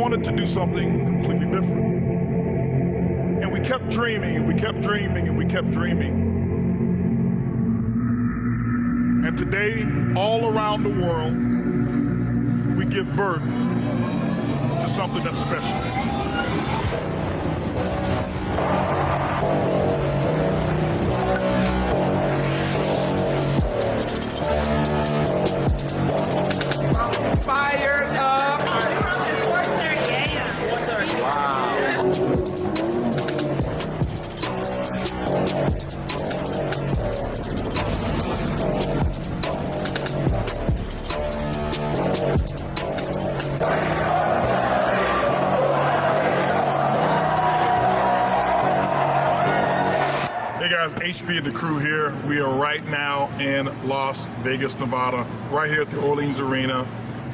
wanted to do something completely different. And we kept dreaming, and we kept dreaming, and we kept dreaming. And today, all around the world, we give birth to something that's special. Fired up! Wow. Hey guys, HB and the crew here. We are right now in Las Vegas, Nevada, right here at the Orleans Arena.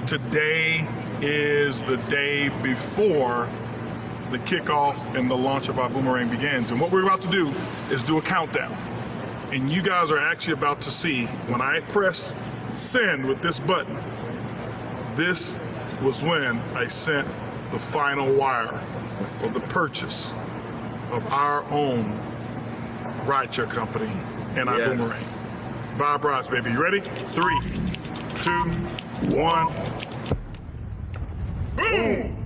Today is the day before the kickoff and the launch of Ibüümerang begins. And what we're about to do is do a countdown. And you guys are actually about to see, when I press send with this button, this was when I sent the final wire for the purchase of our own rideshare company and Ibüümerang. Vibe rides, baby. You ready? 3, 2, 1. Boom!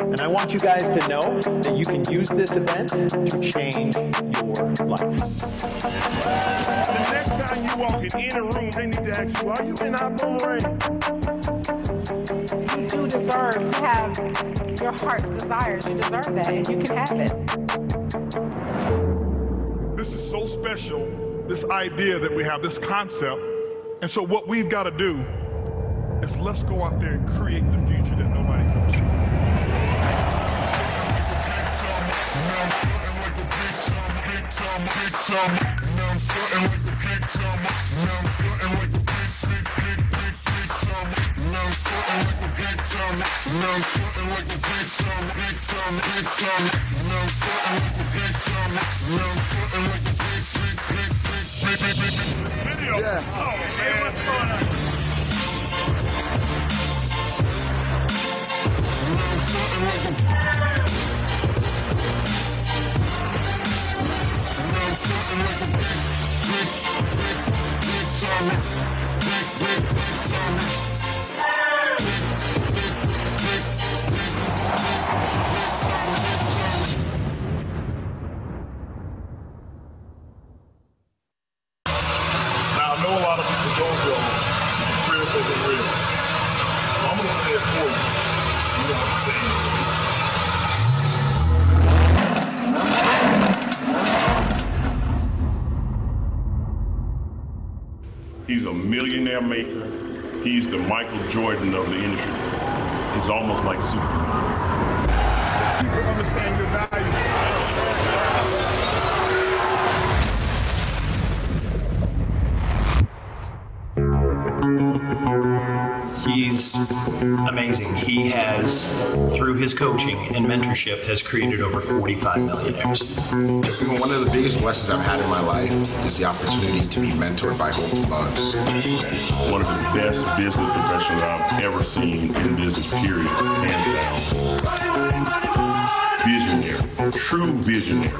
And I want you guys to know that you can use this event to change your life. The next time you walk in any room, they need to ask you, are you in Ibüümerang? You do deserve to have your heart's desires. You deserve that, and you can have it. This is so special, this idea that we have, this concept. And so what we've got to do is let's go out there and create the future that nobody's ever seen. Yeah. Oh, man, what's going on? Now, I know a lot of people don't go real isn't real. I'm going to say it for you. You don't have to say anything. He's a millionaire maker. He's the Michael Jordan of the industry. He's almost like Superman. People understand your value. He's amazing. He has, through his coaching and mentorship, has created over 45 millionaires. One of the biggest blessings I've had in my life is the opportunity to be mentored by Holton Buggs. One of the best business professionals I've ever seen in business, period, hands down. Visionary, true visionary.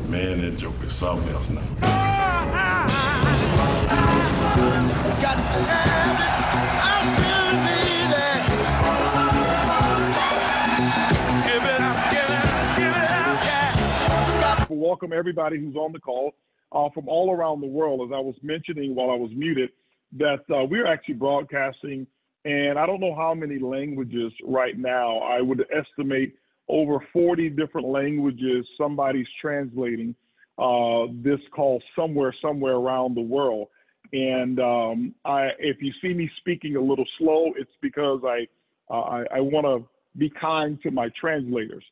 Man, that joke is something else now. Welcome everybody who's on the call from all around the world. As I was mentioning while I was muted, that we're actually broadcasting, and I don't know how many languages right now. I would estimate over 40 different languages somebody's translating this call somewhere around the world. And if you see me speaking a little slow, it's because I want to be kind to my translators.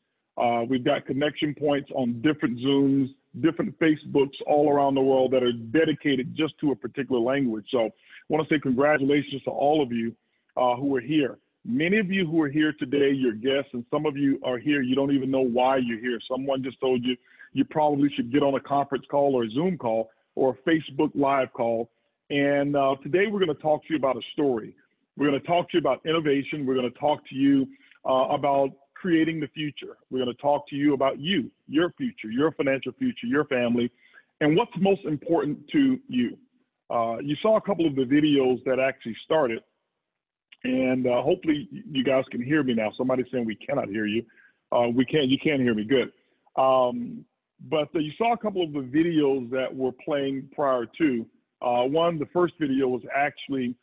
We've got connection points on different Zooms, different Facebooks all around the world that are dedicated just to a particular language. So I want to say congratulations to all of you who are here. Many of you who are here today, your guests, and some of you are here, you don't even know why you're here. Someone just told you you probably should get on a conference call or a Zoom call or a Facebook Live call. And today we're going to talk to you about a story. We're going to talk to you about innovation. We're going to talk to you about creating the future. We're going to talk to you about you, your future, your financial future, your family, and what's most important to you. You saw a couple of the videos that actually started, and hopefully you guys can hear me now. Somebody's saying we cannot hear you. You can hear me, good. But you saw a couple of the videos that were playing prior to. The first video was actually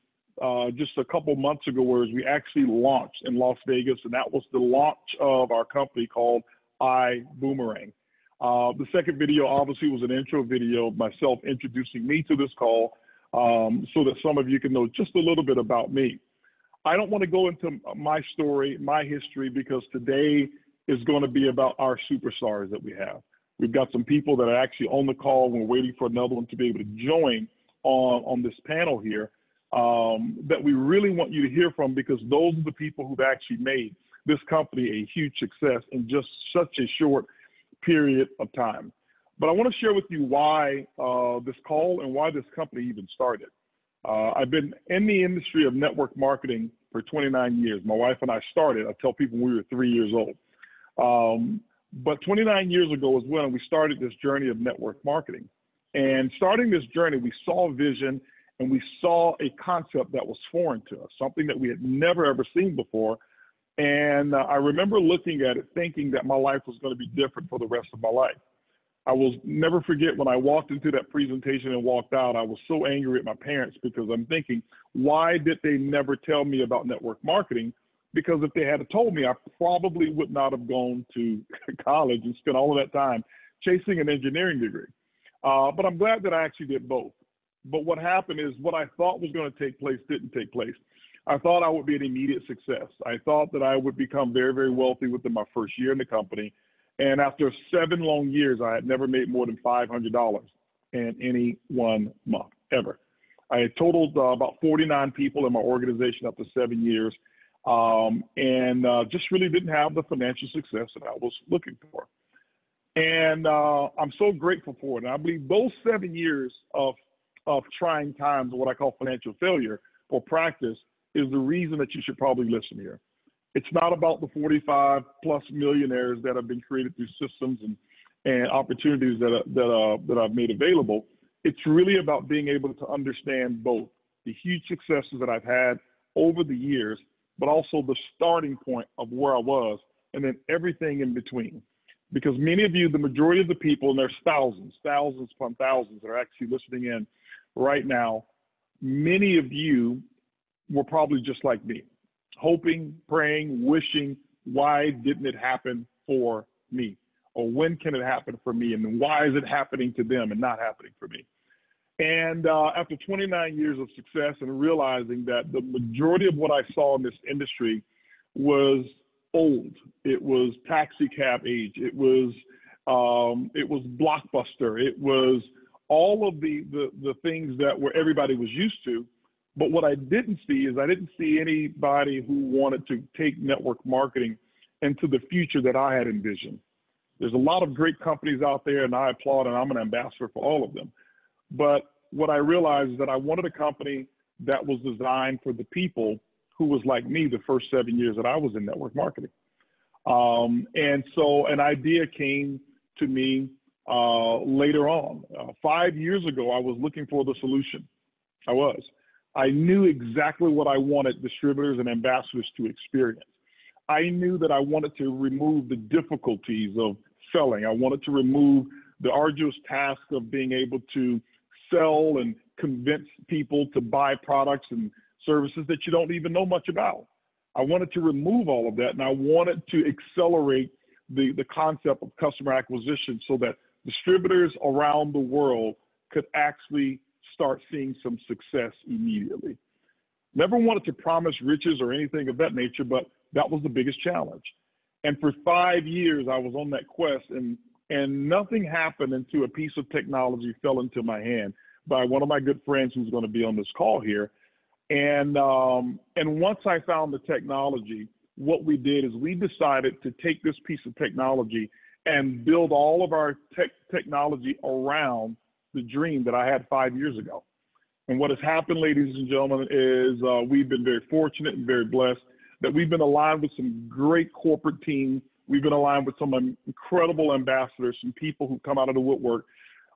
just a couple months ago, where we actually launched in Las Vegas, and that was the launch of our company called Ibüümerang. The second video obviously was an intro video of myself introducing me to this call, so that some of you can know just a little bit about me. I don't want to go into my story, my history, because today is going to be about our superstars that we have. We've got some people that are actually on the call. We're waiting for another one to be able to join on this panel here, that we really want you to hear from, because those are the people who've actually made this company a huge success in just such a short period of time. But I want to share with you why this call and why this company even started. I've been in the industry of network marketing for 29 years. My wife and I started, I tell people, when we were 3 years old. But 29 years ago was when we started this journey of network marketing. And starting this journey, we saw a vision and we saw a concept that was foreign to us, something that we had never, ever seen before. And I remember looking at it thinking that my life was going to be different for the rest of my life. I will never forget when I walked into that presentation and walked out, I was so angry at my parents, because I'm thinking, why did they never tell me about network marketing? Because if they had told me, I probably would not have gone to college and spent all of that time chasing an engineering degree. But I'm glad that I actually did both. But what happened is, what I thought was going to take place didn't take place. I thought I would be an immediate success. I thought that I would become very, very wealthy within my first year in the company. And after 7 long years, I had never made more than $500 in any 1 month, ever. I had totaled about 49 people in my organization after 7 years, and just really didn't have the financial success that I was looking for. And I'm so grateful for it. And I believe those 7 years of trying times, what I call financial failure or practice, is the reason that you should probably listen here. It's not about the 45 plus millionaires that have been created through systems and opportunities that I've made available. It's really about being able to understand both the huge successes that I've had over the years, but also the starting point of where I was, and then everything in between. Because many of you, the majority of the people, and there's thousands upon thousands that are actually listening in right now, many of you were probably just like me, hoping, praying, wishing, why didn't it happen for me? Or when can it happen for me? And then why is it happening to them and not happening for me? And after 29 years of success and realizing that the majority of what I saw in this industry was old, it was taxi cab age, it was Blockbuster, it was all of the things that where everybody was used to. But what I didn't see is I didn't see anybody who wanted to take network marketing into the future that I had envisioned. There's a lot of great companies out there, and I applaud, and I'm an ambassador for all of them. But what I realized is that I wanted a company that was designed for the people who was like me the first 7 years that I was in network marketing. And so an idea came to me later on. 5 years ago, I was looking for the solution. I knew exactly what I wanted distributors and ambassadors to experience. I knew that I wanted to remove the difficulties of selling. I wanted to remove the arduous task of being able to sell and convince people to buy products and services that you don't even know much about. I wanted to remove all of that, and I wanted to accelerate the concept of customer acquisition so that distributors around the world could actually start seeing some success immediately. Never wanted to promise riches or anything of that nature, but that was the biggest challenge. And for 5 years, I was on that quest, and and nothing happened until a piece of technology fell into my hand by one of my good friends who's going to be on this call here. And once I found the technology, what we did is we decided to take this piece of technology and build all of our technology around the dream that I had 5 years ago. And what has happened, ladies and gentlemen, is we've been very fortunate and very blessed that we've been aligned with some great corporate teams. We've been aligned with some incredible ambassadors, some people who come out of the woodwork,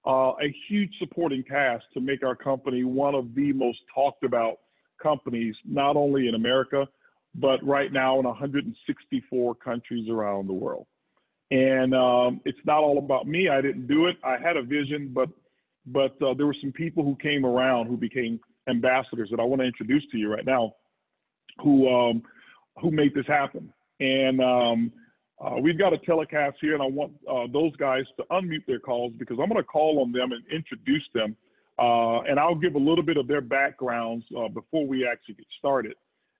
a huge supporting cast to make our company one of the most talked about companies, not only in America, but right now in 164 countries around the world. And it's not all about me. I didn't do it. I had a vision, but there were some people who came around who became ambassadors that I want to introduce to you right now, who made this happen. And we've got a telecast here, and I want those guys to unmute their calls because I'm going to call on them and introduce them. And I'll give a little bit of their backgrounds before we actually get started.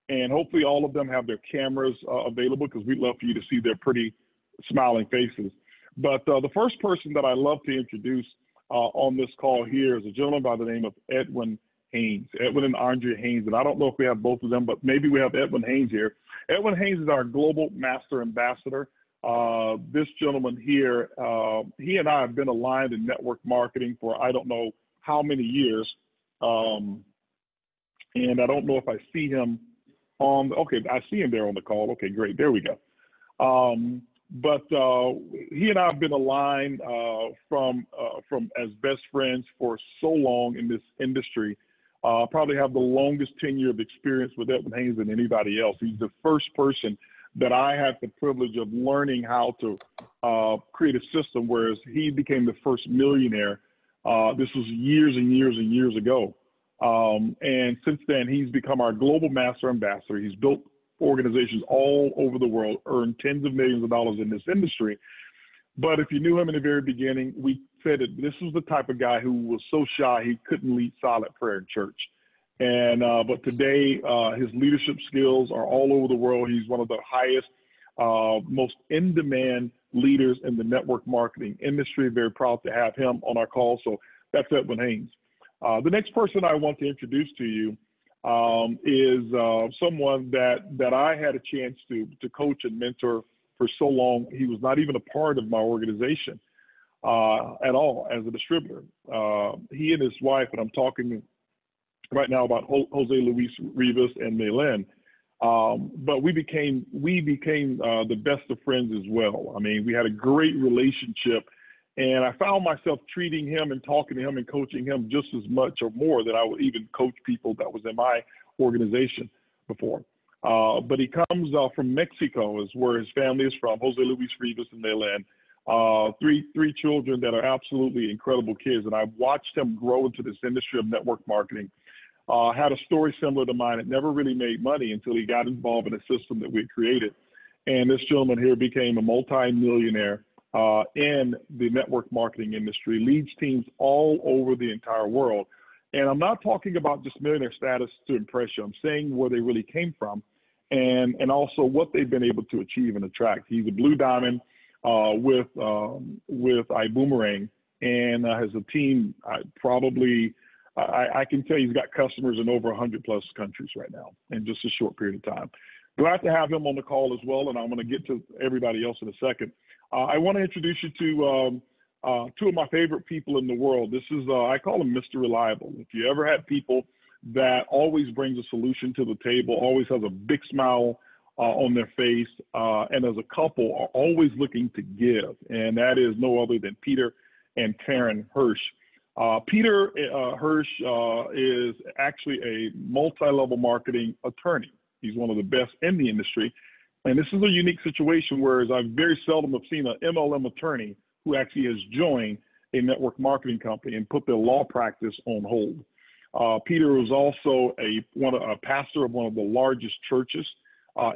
And hopefully all of them have their cameras available because we'd love for you to see their pretty smiling faces. But the first person that I love to introduce on this call here is a gentleman by the name of Edwin Haynes, Edwin and Andrea Haynes. And I don't know if we have both of them, but maybe we have Edwin Haynes here. Edwin Haynes is our Global Master Ambassador. This gentleman here, he and I have been aligned in network marketing for I don't know how many years. And I don't know if I see him on, okay, I see him there on the call. Okay, great, there we go. But he and I have been aligned from as best friends for so long in this industry. Probably have the longest tenure of experience with Edwin Haynes than anybody else. He's the first person that I had the privilege of learning how to create a system, whereas he became the first millionaire. This was years and years and years ago. And since then, he's become our global master ambassador. He's built organizations all over the world, earned tens of millions of dollars in this industry. But if you knew him in the very beginning, we said that this was the type of guy who was so shy he couldn't lead silent prayer in church. And but today, his leadership skills are all over the world. He's one of the highest, most in-demand leaders in the network marketing industry. Very proud to have him on our call. So that's Edwin Haynes. The next person I want to introduce to you is someone that I had a chance to coach and mentor for so long. He was not even a part of my organization at all as a distributor. He and his wife, and I'm talking right now about Jose Luis Rivas and Maylin, but we became the best of friends as well. I mean, we had a great relationship. And I found myself treating him and talking to him and coaching him just as much or more than I would even coach people that was in my organization before. But he comes from Mexico, is where his family is from, Jose Luis Rivas and Maylin. Three children that are absolutely incredible kids. And I've watched him grow into this industry of network marketing. Had a story similar to mine. It never really made money until he got involved in a system that we had created. And this gentleman here became a multi-millionaire in the network marketing industry, leads teams all over the entire world. And I'm not talking about just millionaire status to impress you. I'm saying where they really came from and also what they've been able to achieve and attract. He's a blue diamond with Ibüümerang and has a team I can tell you he's got customers in over 100 plus countries right now in just a short period of time. Glad to have him on the call as well, and I'm going to get to everybody else in a second. I want to introduce you to two of my favorite people in the world. This is, I call him Mr. Reliable. If you ever had people that always brings a solution to the table, always has a big smile on their face, and as a couple are always looking to give, and that is no other than Peter and Karen Hirsch. Peter Hirsch is actually a multi-level marketing attorney. He's one of the best in the industry. And this is a unique situation, whereas I very seldom have seen an MLM attorney who actually has joined a network marketing company and put their law practice on hold. Peter was also a pastor of one of the largest churches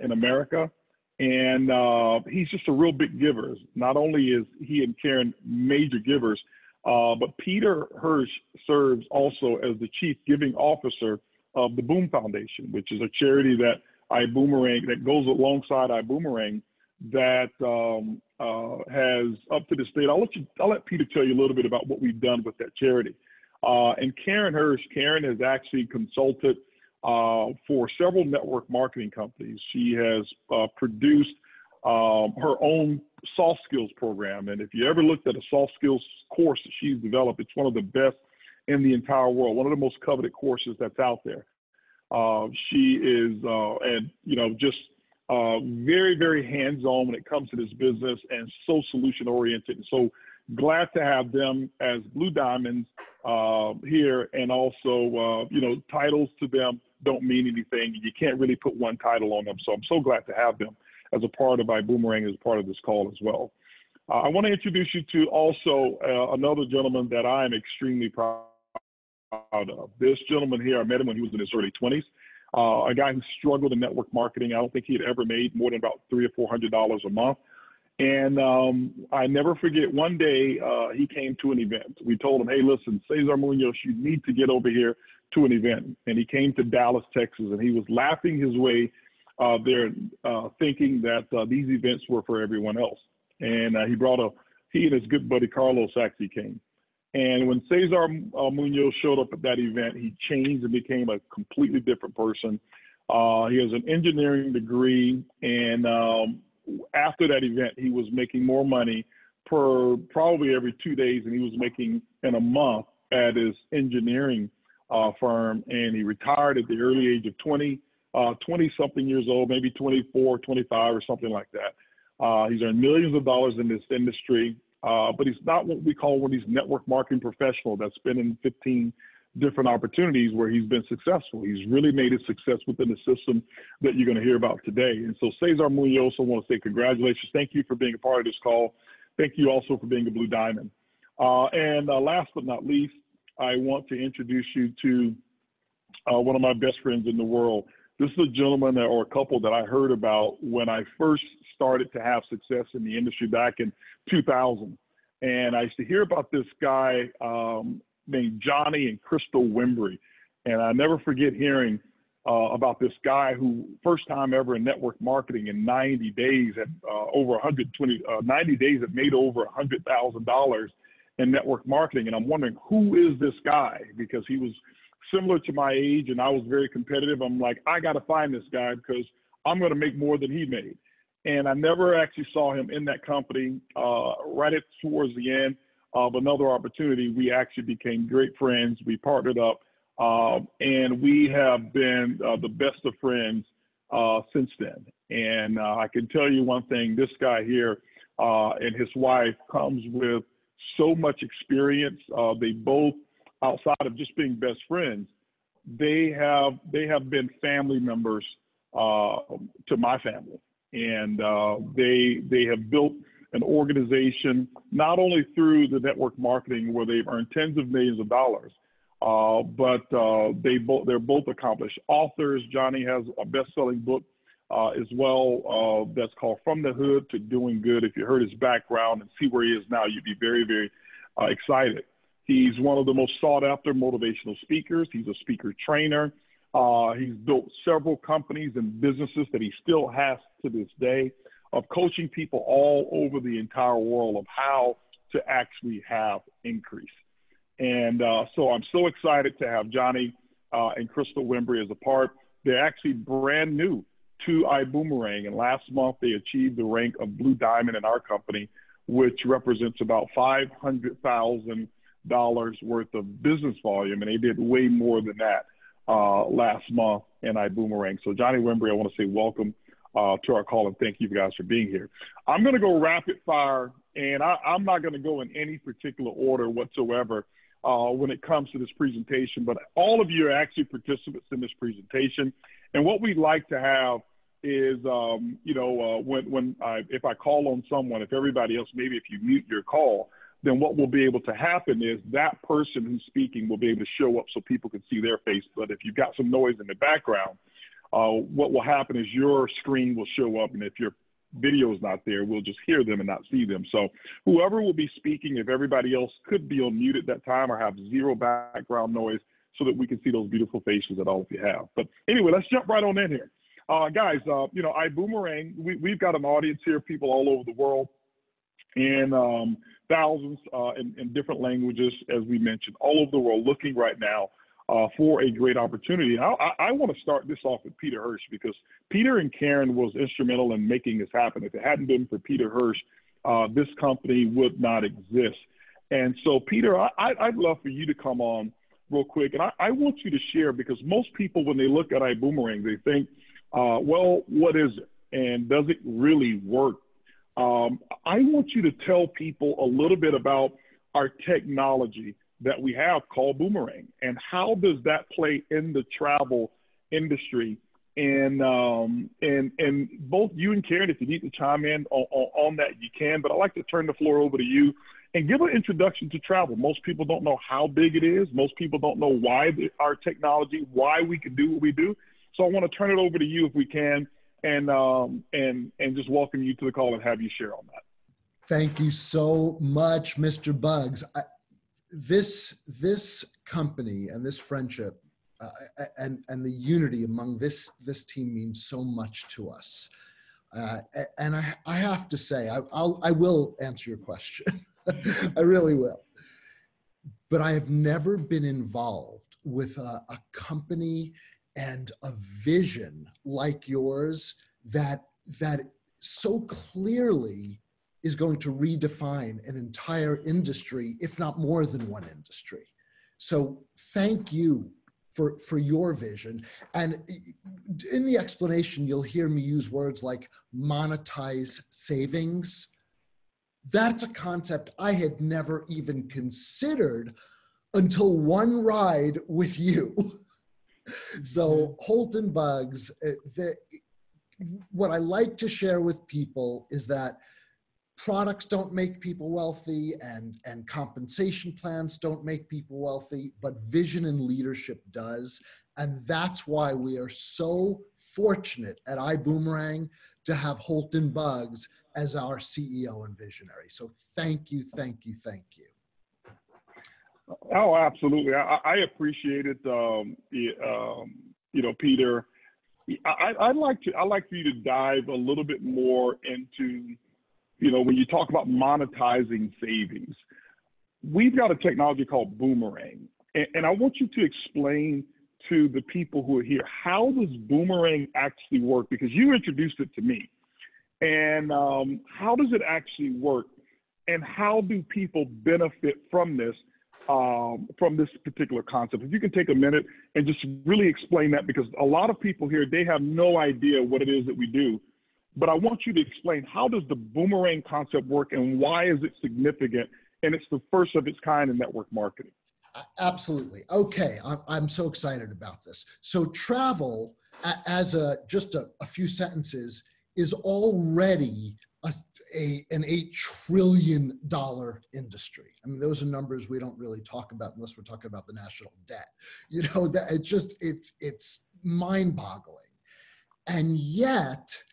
in America. And he's just a real big giver. Not only is he and Karen major givers, but Peter Hirsch serves also as the chief giving officer of the Boom Foundation, which is a charity that Ibüümerang, that goes alongside Ibüümerang, that has up to this date. I'll let Peter tell you a little bit about what we've done with that charity. And Karen Hirsch, Karen has actually consulted for several network marketing companies. She has produced her own soft skills program. And if you ever looked at a soft skills course that she's developed, it's one of the best in the entire world, one of the most coveted courses that's out there. She is, just very, very hands-on when it comes to this business and so solution-oriented. And so glad to have them as Blue Diamonds here. And also, titles to them don't mean anything. You can't really put one title on them. So I'm so glad to have them as a part of Ibüümerang, as part of this call as well. I want to introduce you to also another gentleman that I am extremely proud of. This gentleman here, I met him when he was in his early 20s. A guy who struggled in network marketing. I don't think he had ever made more than about $300 or $400 a month. And I never forget, one day he came to an event. We told him, hey, listen, Cesar Munoz, you need to get over here to an event. And he came to Dallas, Texas, and he was laughing his way there, thinking that these events were for everyone else. And he and his good buddy Carlos actually came. And when Cesar Munoz showed up at that event, he changed and became a completely different person. He has an engineering degree, and after that event, he was making more money per probably every 2 days than he was making in a month at his engineering firm. And he retired at the early age of 20-something years old, maybe 24, 25 or something like that. He's earned millions of dollars in this industry. But he's not what we call one of these network marketing professionals that's been in 15 different opportunities where he's been successful. He's really made his success within the system that you're going to hear about today. And so Cesar Munoz, I want to say congratulations. Thank you for being a part of this call. Thank you also for being a Blue Diamond. And last but not least, I want to introduce you to one of my best friends in the world. This is a gentleman or a couple that I heard about when I first started to have success in the industry back in 2000. And I used to hear about this guy named Johnny and Crystal Wembry. And I never forget hearing about this guy who first time ever in network marketing in 90 days had had made over $100,000 in network marketing. And I'm wondering, who is this guy? Because he was similar to my age and I was very competitive. I'm like, I got to find this guy because I'm going to make more than he made. And I never actually saw him in that company. Right towards the end of another opportunity, we actually became great friends. We partnered up, and we have been the best of friends since then. And I can tell you one thing, this guy here and his wife comes with so much experience. They both, outside of just being best friends, they have been family members to my family. And they have built an organization not only through the network marketing where they've earned tens of millions of dollars, but they're both accomplished authors. Johnny has a best-selling book as well that's called From the Hood to Doing Good. If you heard his background and see where he is now, you'd be very, very excited. He's one of the most sought-after motivational speakers. He's a speaker trainer. He's built several companies and businesses that he still has to this day of coaching people all over the entire world of how to actually have increase. And so I'm so excited to have Johnny and Crystal Wembry as a part. They're actually brand new to Ibüümerang. And last month they achieved the rank of Blue Diamond in our company, which represents about $500,000 worth of business volume. And they did way more than that last month in Ibüümerang. So Johnny Wembry, I want to say welcome to our call and thank you guys for being here. I'm going to go rapid fire, and I'm not going to go in any particular order whatsoever when it comes to this presentation, but all of you are actually participants in this presentation. And what we'd like to have is, if I call on someone, if everybody else, maybe if you mute your call, then what will be able to happen is that person who's speaking will be able to show up so people can see their face. But if you've got some noise in the background, what will happen is your screen will show up, and if your video is not there, we'll just hear them and not see them. So whoever will be speaking, if everybody else could be on mute at that time or have zero background noise so that we can see those beautiful faces that all of you have. But anyway, let's jump right on in here. Guys, Ibüümerang, we've got an audience here, people all over the world, and thousands in different languages, as we mentioned, all over the world, looking right now for a great opportunity. I want to start this off with Peter Hirsch, because Peter and Karen was instrumental in making this happen. If it hadn't been for Peter Hirsch, this company would not exist. And so, Peter, I'd love for you to come on real quick. And I want you to share, because most people, when they look at Ibüümerang, they think, well, what is it? And does it really work? I want you to tell people a little bit about our technology that we have called Ibüümerang, and how does that play in the travel industry? And both you and Karen, if you need to chime in on that, you can. But I'd like to turn the floor over to you and give an introduction to travel. Most people don't know how big it is. Most people don't know why our technology, why we can do what we do. So I want to turn it over to you if we can, and just welcome you to the call and have you share on that. Thank you so much, Mr. Buggs. This company and this friendship and the unity among this team means so much to us. And I have to say, I will answer your question. I really will. But I have never been involved with a company and a vision like yours that so clearly is going to redefine an entire industry, if not more than one industry. So thank you for your vision. And in the explanation, you'll hear me use words like monetize savings. That's a concept I had never even considered until one ride with you. So Holton Buggs, what I like to share with people is that products don't make people wealthy, and compensation plans don't make people wealthy, but vision and leadership does. And that's why we are so fortunate at Ibüümerang to have Holton Buggs as our CEO and visionary. So thank you, thank you, thank you. Oh, absolutely. I appreciate it. Peter, I'd like for you to dive a little bit more into, when you talk about monetizing savings. We've got a technology called Ibüümerang, and I want you to explain to the people who are here, how does Ibüümerang actually work? Because you introduced it to me. And how does it actually work? And how do people benefit from this particular concept? If you can take a minute and just really explain that, because a lot of people here, they have no idea what it is that we do. But I want you to explain, how does the Ibüümerang concept work, and why is it significant? And it's the first of its kind in network marketing. Absolutely. Okay, I'm so excited about this. So travel, as just a few sentences, is already an $8 trillion industry. I mean, those are numbers we don't really talk about unless we're talking about the national debt. That it's mind-boggling. And yet,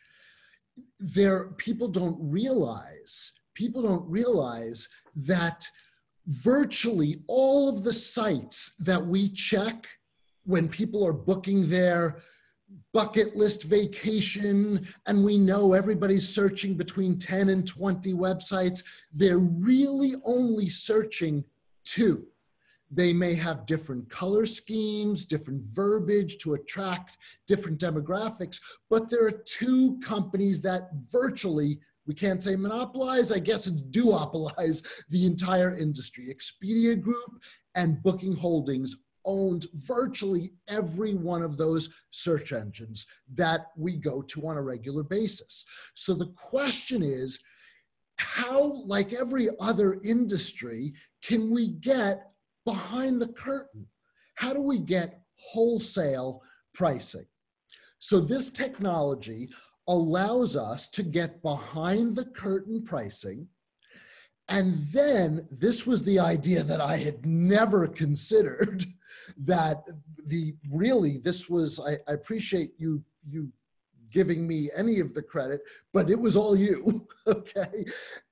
people don't realize that virtually all of the sites that we check when people are booking their bucket list vacation, and we know everybody's searching between 10 and 20 websites, they're really only searching 2. They may have different color schemes, different verbiage to attract different demographics, but there are 2 companies that virtually, we can't say monopolize, I guess it's duopolize the entire industry. Expedia Group and Booking Holdings owns virtually every one of those search engines that we go to on a regular basis. So the question is, how, like every other industry, can we get behind the curtain? How do we get wholesale pricing? So this technology allows us to get behind the curtain pricing. And then this was the idea that I had never considered, that I appreciate you giving me any of the credit, but it was all you, okay?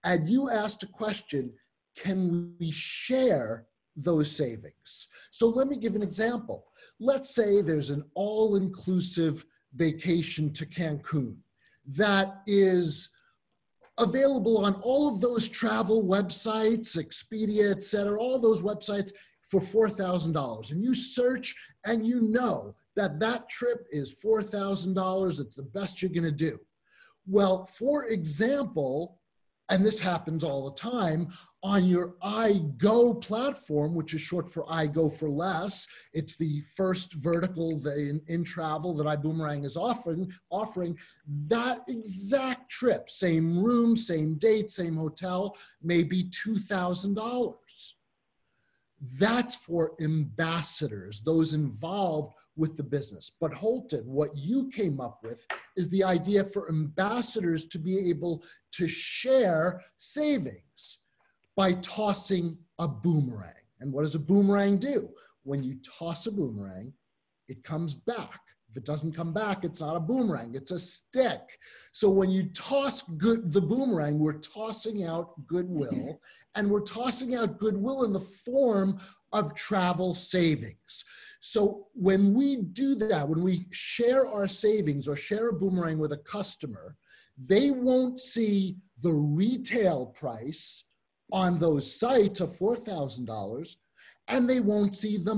And you asked a question, can we share those savings? So let me give an example. Let's say there's an all-inclusive vacation to Cancun that is available on all of those travel websites, Expedia, et cetera, all those websites for $4,000. And you search and you know that that trip is $4,000. It's the best you're gonna do. Well, for example, and this happens all the time, on your iGo platform, which is short for I Go for Less, it's the first vertical in travel that Ibüümerang is offering that exact trip, same room, same date, same hotel, maybe $2,000. That's for ambassadors, those involved with the business. But Holton, what you came up with is the idea for ambassadors to be able to share savings by tossing a boomerang. And what does a boomerang do? When you toss a boomerang, it comes back. If it doesn't come back, it's not a boomerang, it's a stick. So when you toss the boomerang, we're tossing out goodwill, and we're tossing out goodwill in the form of travel savings. So when we do that, when we share our savings or share a boomerang with a customer, they won't see the retail price on those sites of $4,000, and they won't see the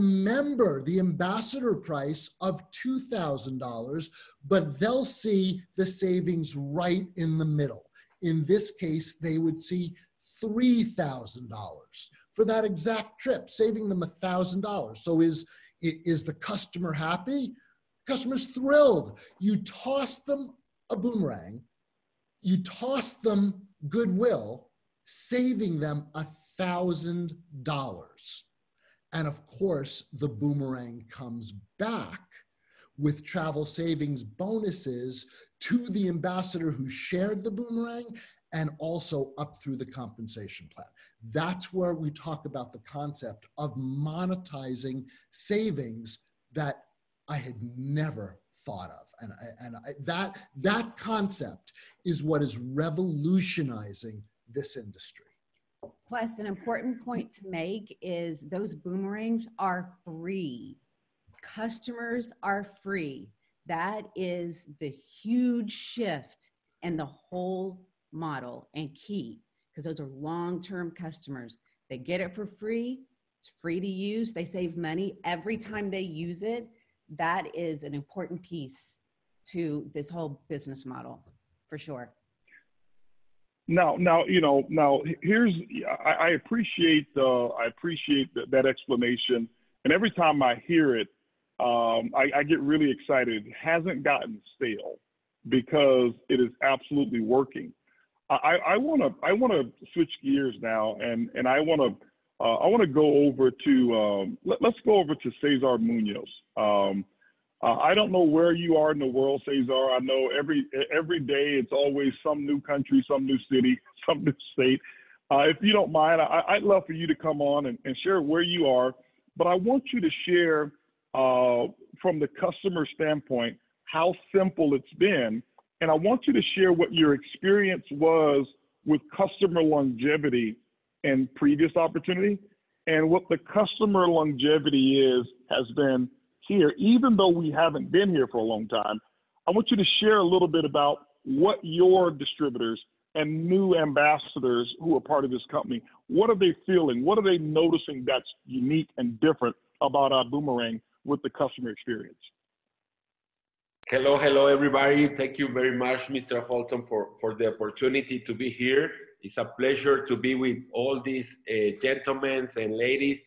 ambassador price of $2,000, but they'll see the savings right in the middle. In this case, they would see $3,000 for that exact trip, saving them $1,000. So is the customer happy? The customer's thrilled. You toss them a boomerang, you toss them goodwill, saving them $1,000. And of course, the boomerang comes back with travel savings bonuses to the ambassador who shared the boomerang and also up through the compensation plan. That's where we talk about the concept of monetizing savings that I had never thought of. And that concept is what is revolutionizing this industry. Plus, an important point to make is those boomerangs are free. Customers are free. That is the huge shift in the whole model and key, because those are long-term customers. They get it for free. It's free to use. They save money every time they use it. That is an important piece to this whole business model, for sure. Now, here's, I appreciate that explanation. And every time I hear it, I get really excited. It hasn't gotten stale because it is absolutely working. I want to switch gears now, and I want to go over to let's go over to Cesar Munoz. I don't know where you are in the world, Cesar. I know every day it's always some new country, some new city, some new state. If you don't mind, I'd love for you to come on and share where you are. But I want you to share from the customer standpoint how simple it's been. And I want you to share what your experience was with customer longevity and previous opportunity, and what the customer longevity has been here, even though we haven't been here for a long time. I want you to share a little bit about what your distributors and new ambassadors who are part of this company, what are they feeling? What are they noticing that's unique and different about Ibüümerang with the customer experience? Hello, everybody. Thank you very much, Mr. Holton, for the opportunity to be here. It's a pleasure to be with all these gentlemen and ladies.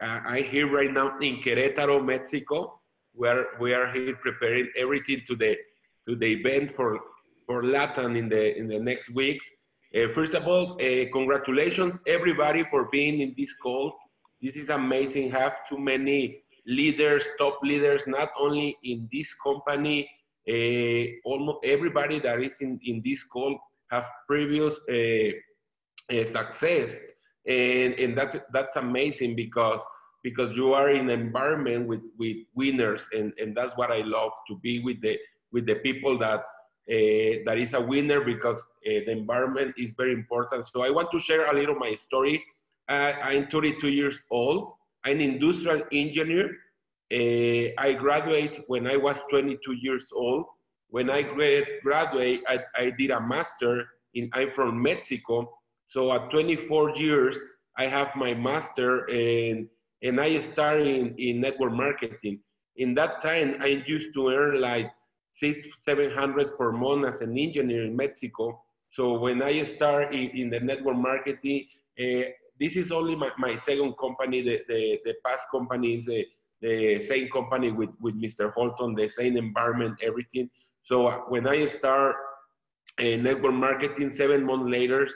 I'm here right now in Querétaro, Mexico, where we are here preparing everything to the event for Latin in the next weeks. First of all, congratulations everybody for being in this call. This is amazing. Have too many leaders, top leaders, not only in this company. Almost everybody that is in this call have previous success. And that's amazing because you are in an environment with winners, and that's what I love, to be with the people that is a winner, because the environment is very important. So I want to share a little my story. I'm 32 years old. I'm an industrial engineer. I graduated when I was 22 years old. When I graduated, I did a master I'm from Mexico. So at 24 years, I have my master and I started in network marketing. In that time, I used to earn like 700 per month as an engineer in Mexico. So when I start in the network marketing, this is only my second company. The past company is the same company with Mr. Holton, the same environment, everything. So when I start network marketing, 7 months later,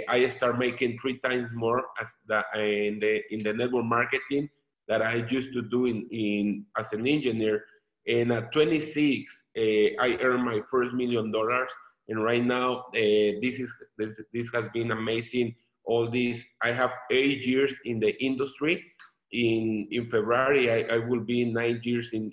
I start making 3 times more in the network marketing that I used to do as an engineer. And at 26, I earned my first $1 million. And right now, this has been amazing. All this, I have 8 years in the industry. In February, I will be 9 years in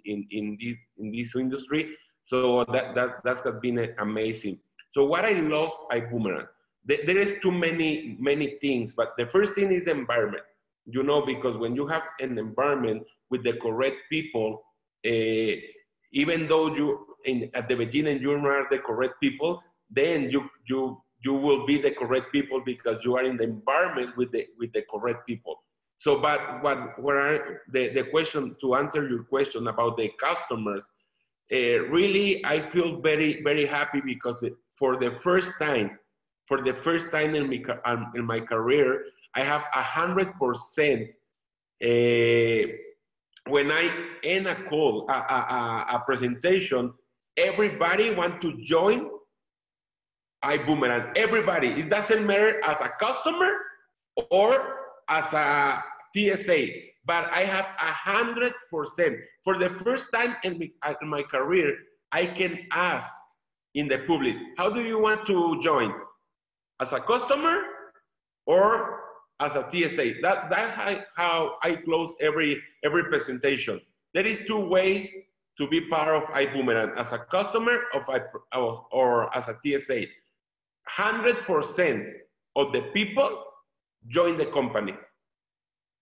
this industry. So that has been amazing. So what I love Ibüümerang, there is too many things, but the first thing is the environment. You know, because when you have an environment with the correct people, even though at the beginning you are the correct people, then you will be the correct people because you are in the environment with the correct people. So, but what are the question, to answer your question about the customers, really I feel very, very happy because for the first time in my career, I have 100%. When I end a call, a presentation, everybody want to join Ibüümerang. Everybody. It doesn't matter as a customer or as a TSA, but I have 100%. For the first time in my career, I can ask in the public, how do you want to join? As a customer or as a TSA? That's how I close every presentation. There is 2 ways to be part of Ibüümerang, as a customer or as a TSA. 100% of the people join the company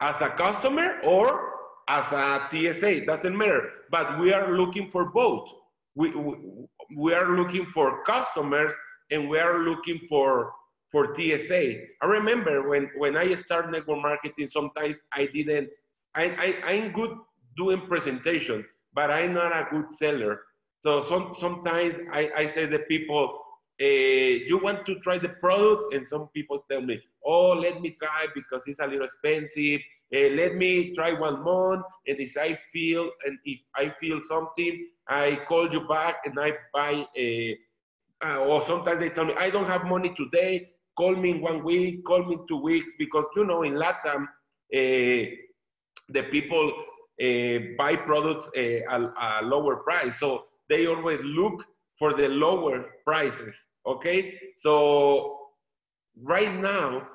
as a customer or as a TSA, doesn't matter, but we are looking for both. We are looking for customers and we are looking for TSA. I remember when I started network marketing, sometimes I'm good doing presentations, but I'm not a good seller. So sometimes I say to people, you want to try the product? And some people tell me, oh, let me try because it's a little expensive. Let me try 1 month, and if I feel something, I call you back and I buy or sometimes they tell me, I don't have money today, call me in 1 week, call me in 2 weeks, because you know, in LATAM, the people buy products at a lower price. So they always look for the lower prices, okay? So right now,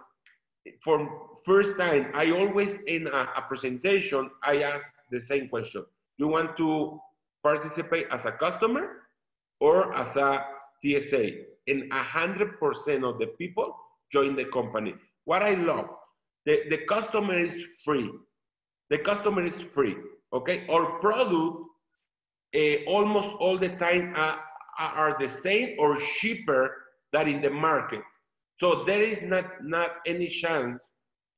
for first time, I always in a presentation, I ask the same question. You want to participate as a customer or as a TSA? And 100% of the people join the company. What I love, the customer is free. The customer is free, okay? Our product almost all the time are the same or cheaper than in the market. So there is not any chance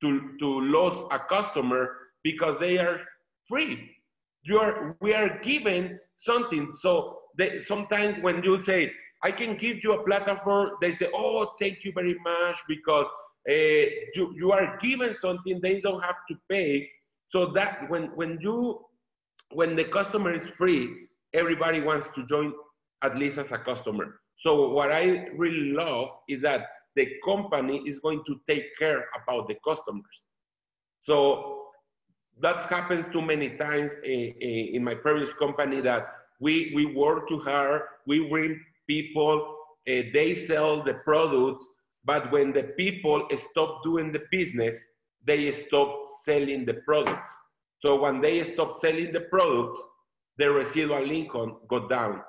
to lose a customer because they are free. We are given something. So sometimes when you say, I can give you a platform, they say, oh, thank you very much, because you are given something, they don't have to pay. So that when the customer is free, everybody wants to join at least as a customer. So what I really love is that the company is going to take care about the customers. So that happens too many times in my previous company, that we work too hard, we bring people, they sell the product, but when the people stop doing the business, they stop selling the product. So when they stop selling the product, the residual income go down.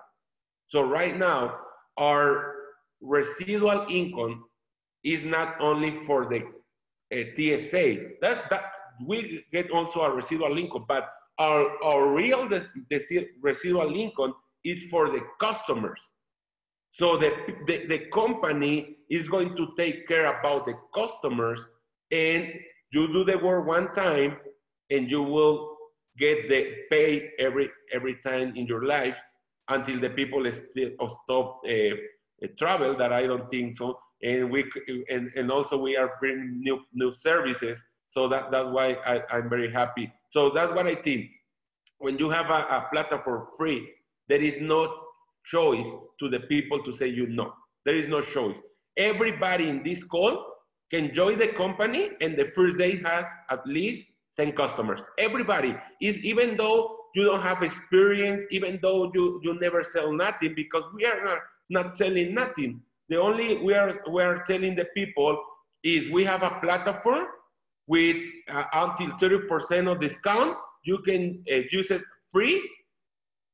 So right now, our residual income is not only for the TSA, that we get also a residual income, but our real residual income is for the customers. So the company is going to take care about the customers, and you do the work one time, and you will get the pay every time in your life until the people stop travel. That I don't think so. And also we are bringing new services. So that's why I'm very happy. So that's what I think. When you have a platform free, there is no choice to the people to say no. There is no choice. Everybody in this call can join the company, and the first day has at least 10 customers. Everybody is, even though you don't have experience, even though you never sell nothing, because we are not selling nothing. The only we are telling the people is we have a platform with until 30% of discount. You can use it free,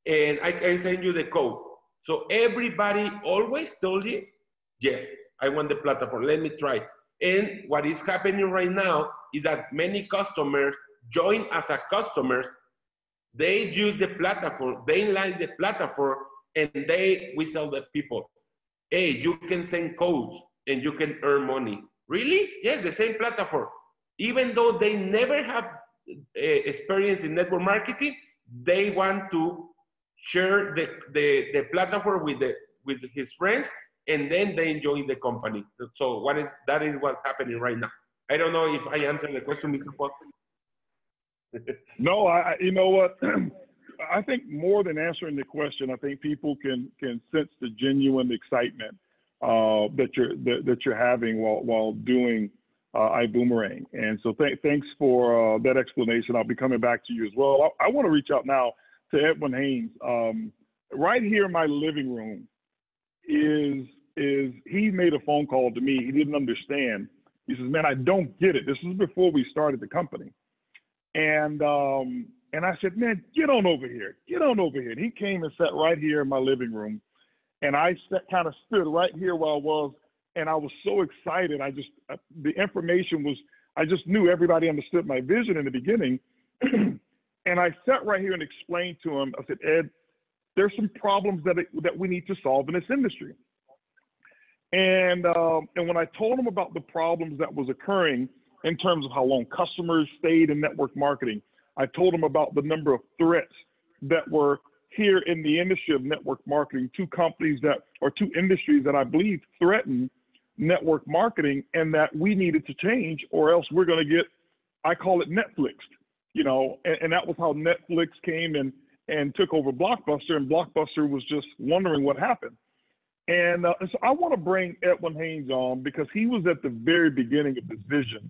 and I can send you the code. So everybody always told you, yes, I want the platform, let me try. And what is happening right now is that many customers join as a customer. They use the platform, they like the platform, and we sell the people. Hey, you can send codes and you can earn money. Really? Yes, the same platform. Even though they never have experience in network marketing, they want to share the platform with his friends, and then they join the company. So that is what's happening right now. I don't know if I answered the question, Mr. Fox. No, you know what? I think more than answering the question, I think people can sense the genuine excitement that you're having while doing Ibüümerang. And so thanks for that explanation. I'll be coming back to you as well. I want to reach out now to Edwin Haynes. Right here in my living room is he made a phone call to me. He didn't understand. He says, "Man, I don't get it." This was before we started the company. And I said, "Man, get on over here. Get on over here." And he came and sat right here in my living room. And I kind of stood right here where I was. And I was so excited. The information was, I just knew everybody understood my vision in the beginning. And I sat right here and explained to him, I said, "Ed, there's some problems that we need to solve in this industry." And when I told him about the problems that was occurring in terms of how long customers stayed in network marketing, I told him about the number of threats that were here in the industry of network marketing, two industries that I believe threaten network marketing, and that we needed to change, or else we're going to get, I call it Netflixed, and that was how Netflix came and took over Blockbuster, and Blockbuster was just wondering what happened. And so I want to bring Edwin Haynes on, because he was at the very beginning of this vision,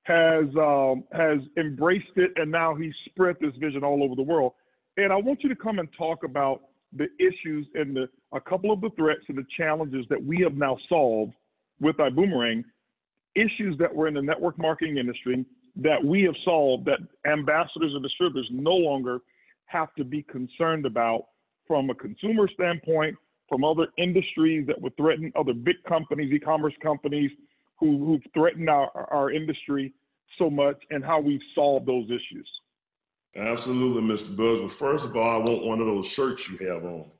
has embraced it, and now he's spread this vision all over the world. And I want you to come and talk about the issues and a couple of the threats and the challenges that we have now solved with Ibüümerang, issues that were in the network marketing industry that we have solved, that ambassadors and distributors no longer have to be concerned about from a consumer standpoint, from other industries that would threaten other big companies, e-commerce companies who've threatened our industry so much, and how we've solved those issues. Absolutely, Mr. Buggs. Well, first of all, I want one of those shirts you have on.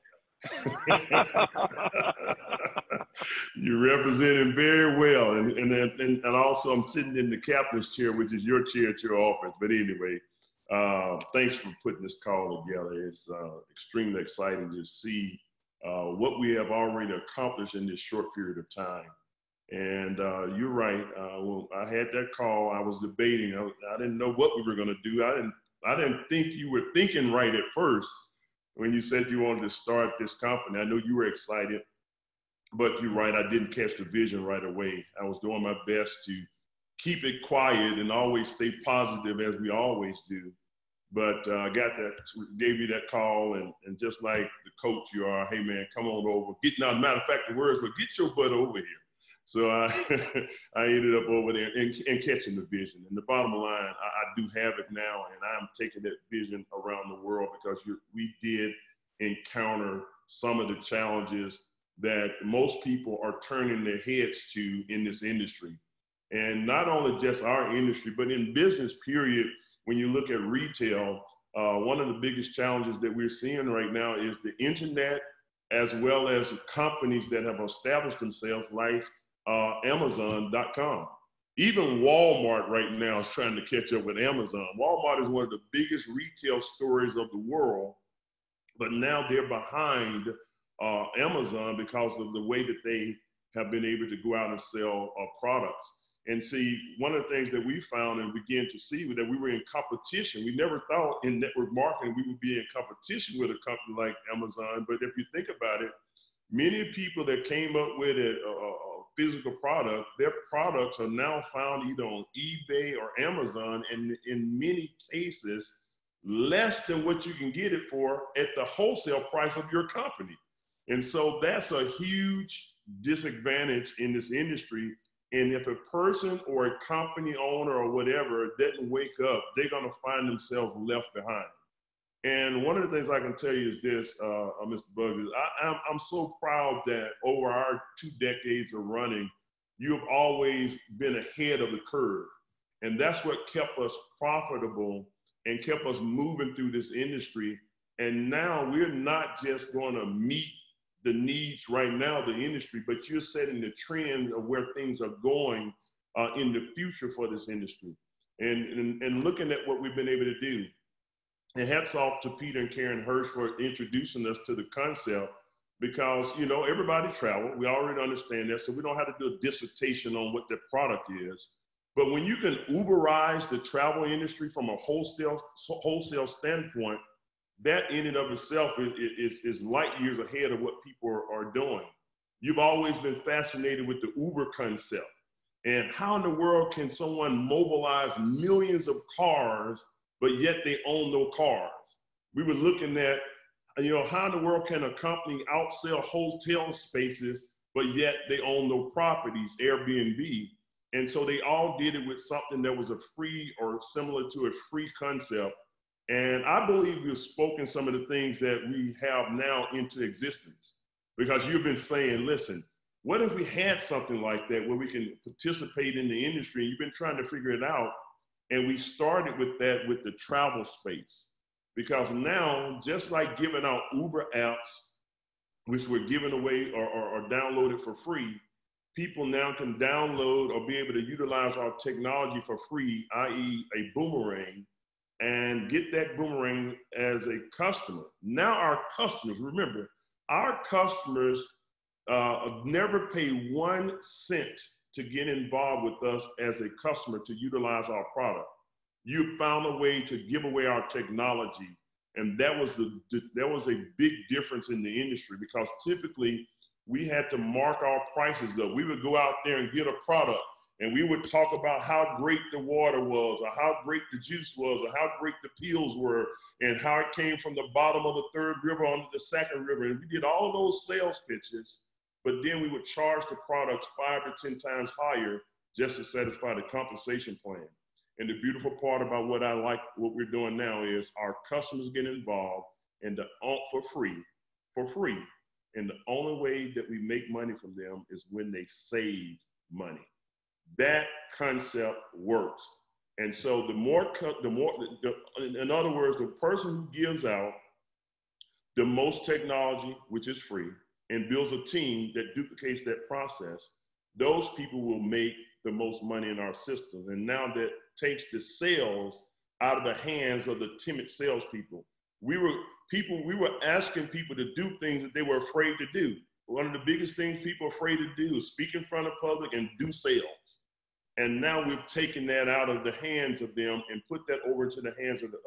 You're representing very well, and also I'm sitting in the captain's chair, which is your chair at your office. But anyway, thanks for putting this call together. It's extremely exciting to see what we have already accomplished in this short period of time. And you're right. When I had that call, I was debating. I didn't know what we were going to do. I didn't think you were thinking right at first when you said you wanted to start this company. I know you were excited, but you're right. I didn't catch the vision right away. I was doing my best to keep it quiet and always stay positive, as we always do. But I gave you that call, and just like the coach you are, "Hey man, come on over." Matter of fact, the words were, "Get your butt over here." So I ended up over there and catching the vision. And the bottom line, I do have it now, and I'm taking that vision around the world, because we did encounter some of the challenges that most people are turning their heads to in this industry. And not only just our industry, but in business period, when you look at retail, One of the biggest challenges that we're seeing right now is the internet, as well as companies that have established themselves like Amazon.com. Even Walmart right now is trying to catch up with Amazon. Walmart is one of the biggest retail stores of the world, but now they're behind Amazon because of the way that they have been able to go out and sell products. And see, one of the things that we found and began to see was that we were in competition. We never thought in network marketing we would be in competition with a company like Amazon. But if you think about it, many people that came up with a physical product, their products are now found either on eBay or Amazon, and in many cases, less than what you can get it for at the wholesale price of your company. And so that's a huge disadvantage in this industry. And if a person or a company owner or whatever doesn't wake up, they're going to find themselves left behind. And one of the things I can tell you is this, Mr. Buggs, I'm so proud that over our 2 decades of running, you have always been ahead of the curve. And that's what kept us profitable and kept us moving through this industry. And now we're not just going to meet the needs right now of the industry, but you're setting the trend of where things are going in the future for this industry. And looking at what we've been able to do. And hats off to Peter and Karen Hirsch for introducing us to the concept, because, you know, everybody travel. We already understand that, so we don't have to do a dissertation on what the product is. But when you can Uberize the travel industry from a wholesale standpoint, that in and of itself is light years ahead of what people are doing. You've always been fascinated with the Uber concept. And how in the world can someone mobilize millions of cars, but yet they own no cars? We were looking at, you know, how in the world can a company outsell hotel spaces, but yet they own no properties, Airbnb? And so they all did it with something that was a free or similar to a free concept. And I believe we've spoken some of the things that we have now into existence, because you've been saying, listen, what if we had something like that where we can participate in the industry? You've been trying to figure it out. And we started with that with the travel space, because now, just like giving out Uber apps, which were given away or downloaded for free, people now can download or be able to utilize our technology for free, i.e. a boomerang, and get that boomerang as a customer. Now our customers, remember, our customers never pay 1 cent to get involved with us as a customer to utilize our product. You found a way to give away our technology. And that was a big difference in the industry, because typically we had to mark our prices up. We would go out there and get a product, and we would talk about how great the water was, or how great the juice was, or how great the pills were, and how it came from the bottom of the 3rd river onto the 2nd river. And we did all those sales pitches, but then we would charge the products 5 to 10 times higher just to satisfy the compensation plan. And the beautiful part about what we're doing now is our customers get involved and for free. And the only way that we make money from them is when they save money. That concept works. And so in other words, the person who gives out the most technology, which is free, and builds a team that duplicates that process, those people will make the most money in our system. And now that takes the sales out of the hands of the timid salespeople. We were asking people to do things that they were afraid to do. One of the biggest things people are afraid to do is speak in front of public and do sales. And now we've taken that out of the hands of them and put that over into the hands of the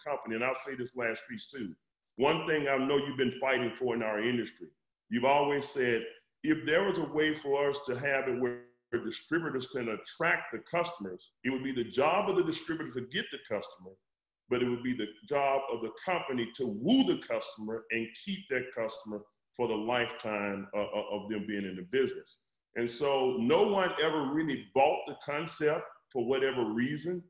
company. And I'll say this last piece too. One thing I know you've been fighting for in our industry, you've always said, if there was a way for us to have it where distributors can attract the customers, it would be the job of the distributor to get the customer, but it would be the job of the company to woo the customer and keep that customer for the lifetime of them being in the business. And so no one ever really bought the concept for whatever reason,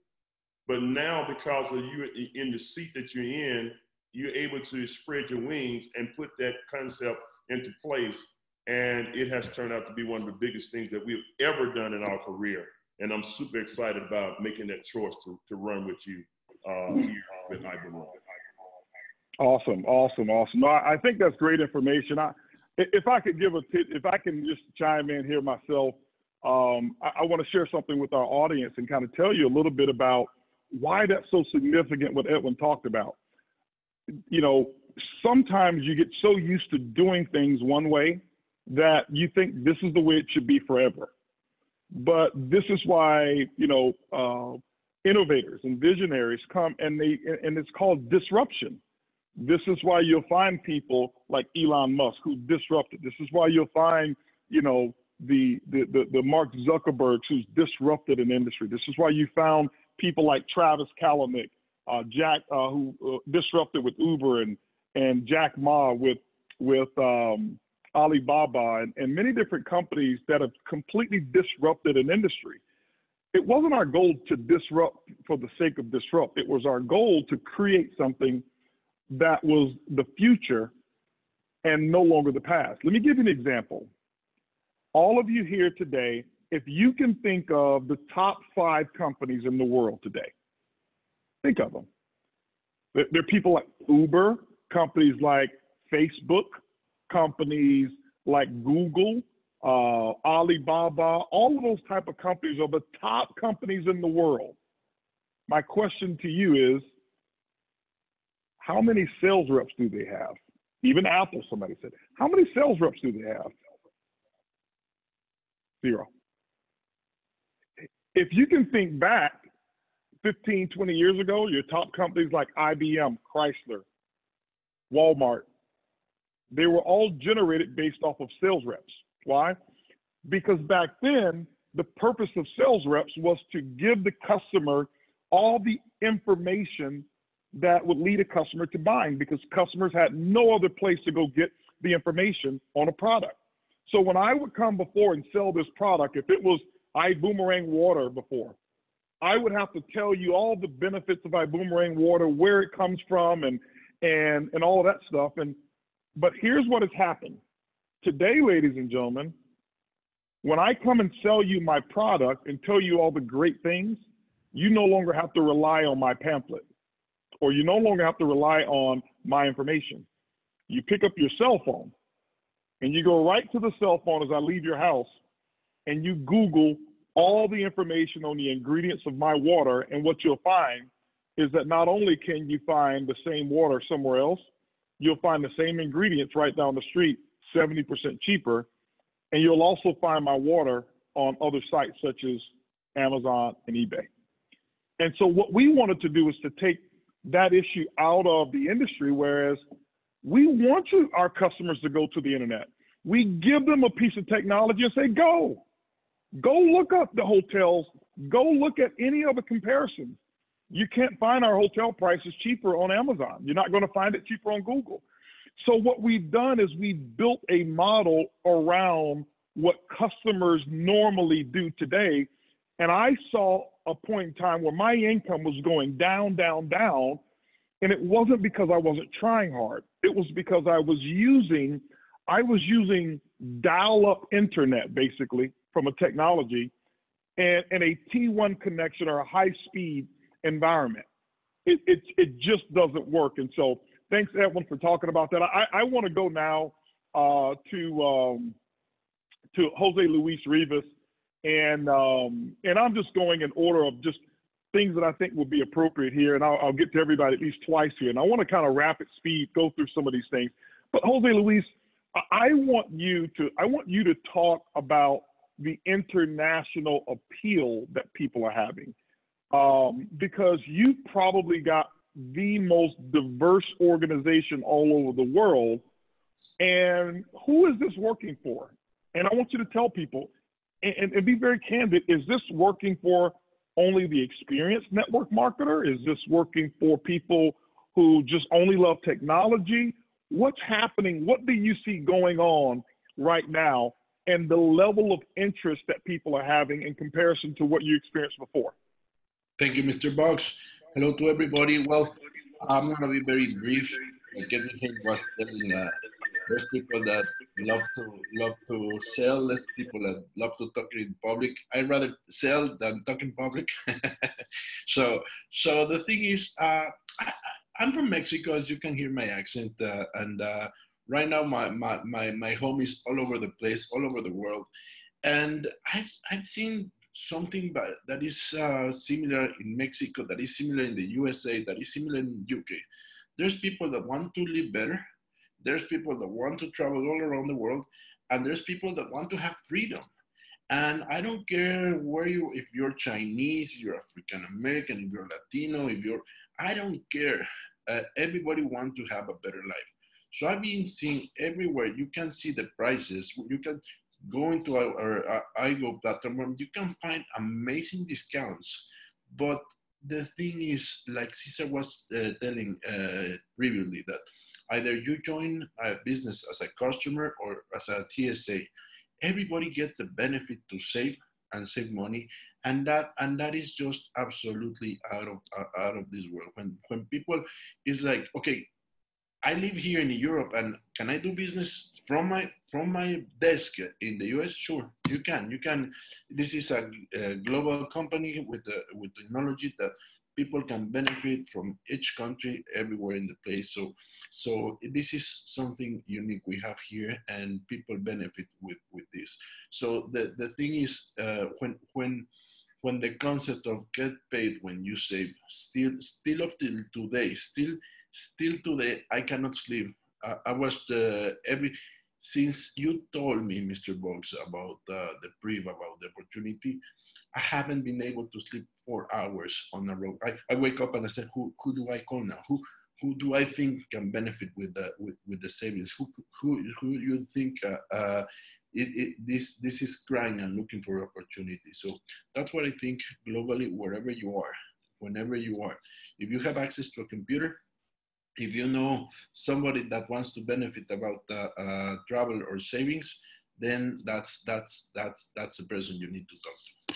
but now because of you in the seat that you're in, you're able to spread your wings and put that concept into place. And it has turned out to be one of the biggest things that we've ever done in our career. And I'm super excited about making that choice to run with you here with Ibüümerang. Awesome. No, I think that's great information. If I could give a tip, if I can just chime in here myself, I want to share something with our audience and kind of tell you a little bit about why that's so significant, what Edwin talked about. You know, sometimes you get so used to doing things one way that you think this is the way it should be forever. But this is why, you know, innovators and visionaries come, and it's called disruption. This is why you'll find people like Elon Musk who disrupted. This is why you'll find, you know, the Mark Zuckerbergs who's disrupted an industry. This is why you found people like Travis Kalanick, Jack, who disrupted with Uber, and Jack Ma with Alibaba, and many different companies that have completely disrupted an industry. It wasn't our goal to disrupt for the sake of disrupt. It was our goal to create something that was the future and no longer the past. Let me give you an example. All of you here today, if you can think of the top 5 companies in the world today, think of them. There are people like Uber, companies like Facebook, companies like Google, Alibaba, all of those type of companies are the top companies in the world. My question to you is, how many sales reps do they have? Even Apple, somebody said. How many sales reps do they have? 0. If you can think back 15, 20 years ago, your top companies like IBM, Chrysler, Walmart, they were all generated based off of sales reps. Why? Because back then, the purpose of sales reps was to give the customer all the information that would lead a customer to buying, because customers had no other place to go get the information on a product. So when I would come before and sell this product, if it was Ibüümerang water before, I would have to tell you all the benefits of Ibüümerang water, where it comes from, and all of that stuff. But here's what has happened. Today, ladies and gentlemen, when I come and sell you my product and tell you all the great things, you no longer have to rely on my pamphlet, or you no longer have to rely on my information. You pick up your cell phone and you go right to the cell phone as I leave your house, and you Google all the information on the ingredients of my water, and what you'll find is that not only can you find the same water somewhere else, you'll find the same ingredients right down the street, 70% cheaper, and you'll also find my water on other sites such as Amazon and eBay. And so what we wanted to do is to take that issue out of the industry, whereas we want our customers to go to the internet. We give them a piece of technology and say, go look up the hotels, go look at any other comparisons. You can't find our hotel prices cheaper on Amazon. You're not going to find it cheaper on Google. So what we've done is we've built a model around what customers normally do today. And I saw a point in time where my income was going down, down, down. And it wasn't because I wasn't trying hard. It was because I was using dial-up internet, basically, from a technology, and a T1 connection or a high-speed environment. It just doesn't work. And so thanks, Edwin, for talking about that. I want to go now to Jose Luis Rivas, and I'm just going in order of just things that I think will be appropriate here, and I'll get to everybody at least twice here. And I want to kind of rapid speed go through some of these things. But Jose Luis, I want you to talk about the international appeal that people are having, because you probably got the most diverse organization all over the world. And who is this working for? And I want you to tell people, and be very candid, is this working for only the experienced network marketer? Is this working for people who just only love technology? What's happening? What do you see going on right now, and the level of interest that people are having in comparison to what you experienced before? Thank you, Mr. Buggs. Hello to everybody. Well, I'm going to be very brief. Like everything was telling, there's people that love to sell, there's people that love to talk in public. I'd rather sell than talk in public. So the thing is, I'm from Mexico, as you can hear my accent, and right now my home is all over the place, all over the world, and I've seen something that is similar in Mexico, that is similar in the USA, that is similar in UK. There's people that want to live better. There's people that want to travel all around the world, and there's people that want to have freedom. And I don't care if you're Chinese, you're African American, if you're Latino, I don't care. Everybody wants to have a better life. So I've been seeing everywhere. You can see the prices. You can go into our iGo platform. You can find amazing discounts. But the thing is, like Cesar was telling previously, that either you join a business as a customer or as a TSA, everybody gets the benefit to save money, and that is just absolutely out of this world. When people is like, okay, I live here in Europe, and can I do business from my desk in the US? Sure, you can. This is a global company with technology that people can benefit from each country, everywhere in the place. So this is something unique we have here, and people benefit with this. So the thing is, when the concept of get paid when you save, still up till today, still today, I cannot sleep. I was since you told me, Mr. Buggs, about the brief, about the opportunity, I haven't been able to sleep 4 hours on a row. I wake up and I said, who do I call now? Who do I think can benefit with the savings? Who you think this is crying and looking for opportunity? So that's what I think globally, wherever you are, whenever you are. If you have access to a computer, if you know somebody that wants to benefit about travel or savings, then that's the person you need to talk to.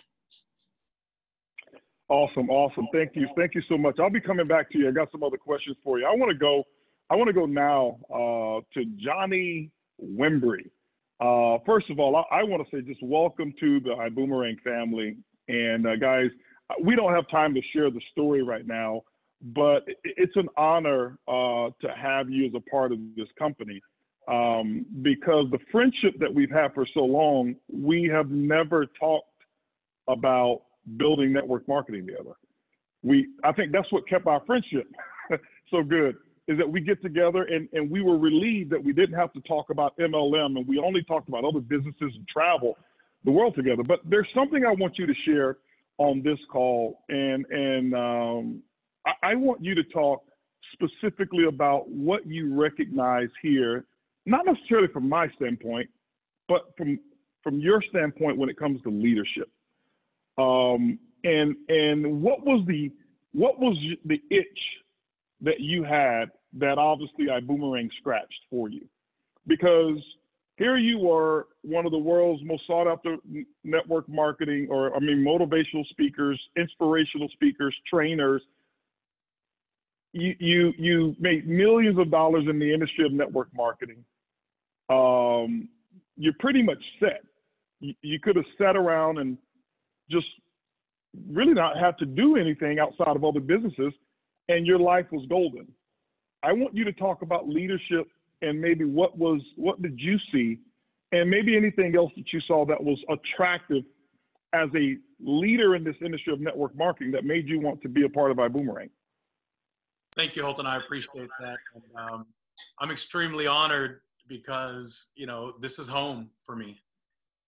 Awesome. Thank you so much. I'll be coming back to you. I got some other questions for you. I want to go now to Johnny Wembry. First of all, I want to say just welcome to the Ibüümerang family. And guys, we don't have time to share the story right now, but it's an honor to have you as a part of this company, because the friendship that we've had for so long, we have never talked about building network marketing together. I think that's what kept our friendship so good, is that we get together and we were relieved that we didn't have to talk about MLM, and we only talked about other businesses and travel the world together. But there's something I want you to share on this call, and I want you to talk specifically about what you recognize here, not necessarily from my standpoint, but from your standpoint when it comes to leadership. And what was the itch that you had that obviously Ibüümerang scratched for you? Because here you were, one of the world's most sought after network marketing, motivational speakers, inspirational speakers, trainers. You made millions of dollars in the industry of network marketing. You're pretty much set. You could have sat around and just really not have to do anything outside of other businesses, and your life was golden. I want you to talk about leadership, and maybe what did you see, and maybe anything else that you saw that was attractive as a leader in this industry of network marketing that made you want to be a part of Ibüümerang. Thank you, Holton. I appreciate that. And, I'm extremely honored because, this is home for me.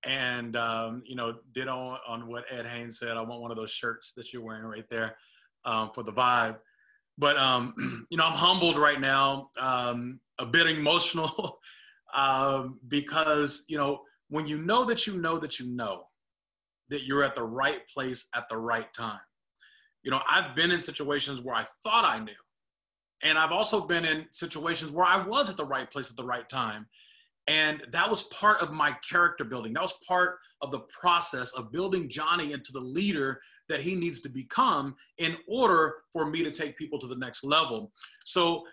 And, ditto on what Ed Haynes said. I want one of those shirts that you're wearing right there for the vibe. But, I'm humbled right now, a bit emotional because, when you know that you know that you know that you're at the right place at the right time. I've been in situations where I thought I knew. And I've also been in situations where I was at the right place at the right time. And that was part of my character building. That was part of the process of building Johnny into the leader that he needs to become in order for me to take people to the next level. So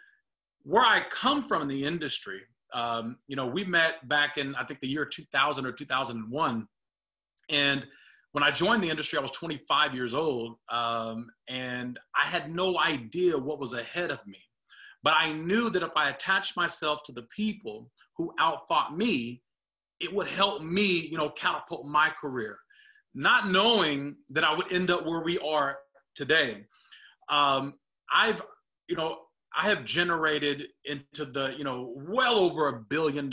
where I come from in the industry, we met back in, I think, the year 2000 or 2001. And when I joined the industry, I was 25 years old, and I had no idea what was ahead of me. But I knew that if I attached myself to the people who outfought me, it would help me, you know, catapult my career. Not knowing that I would end up where we are today. I have generated into the, you know, well over $1 billion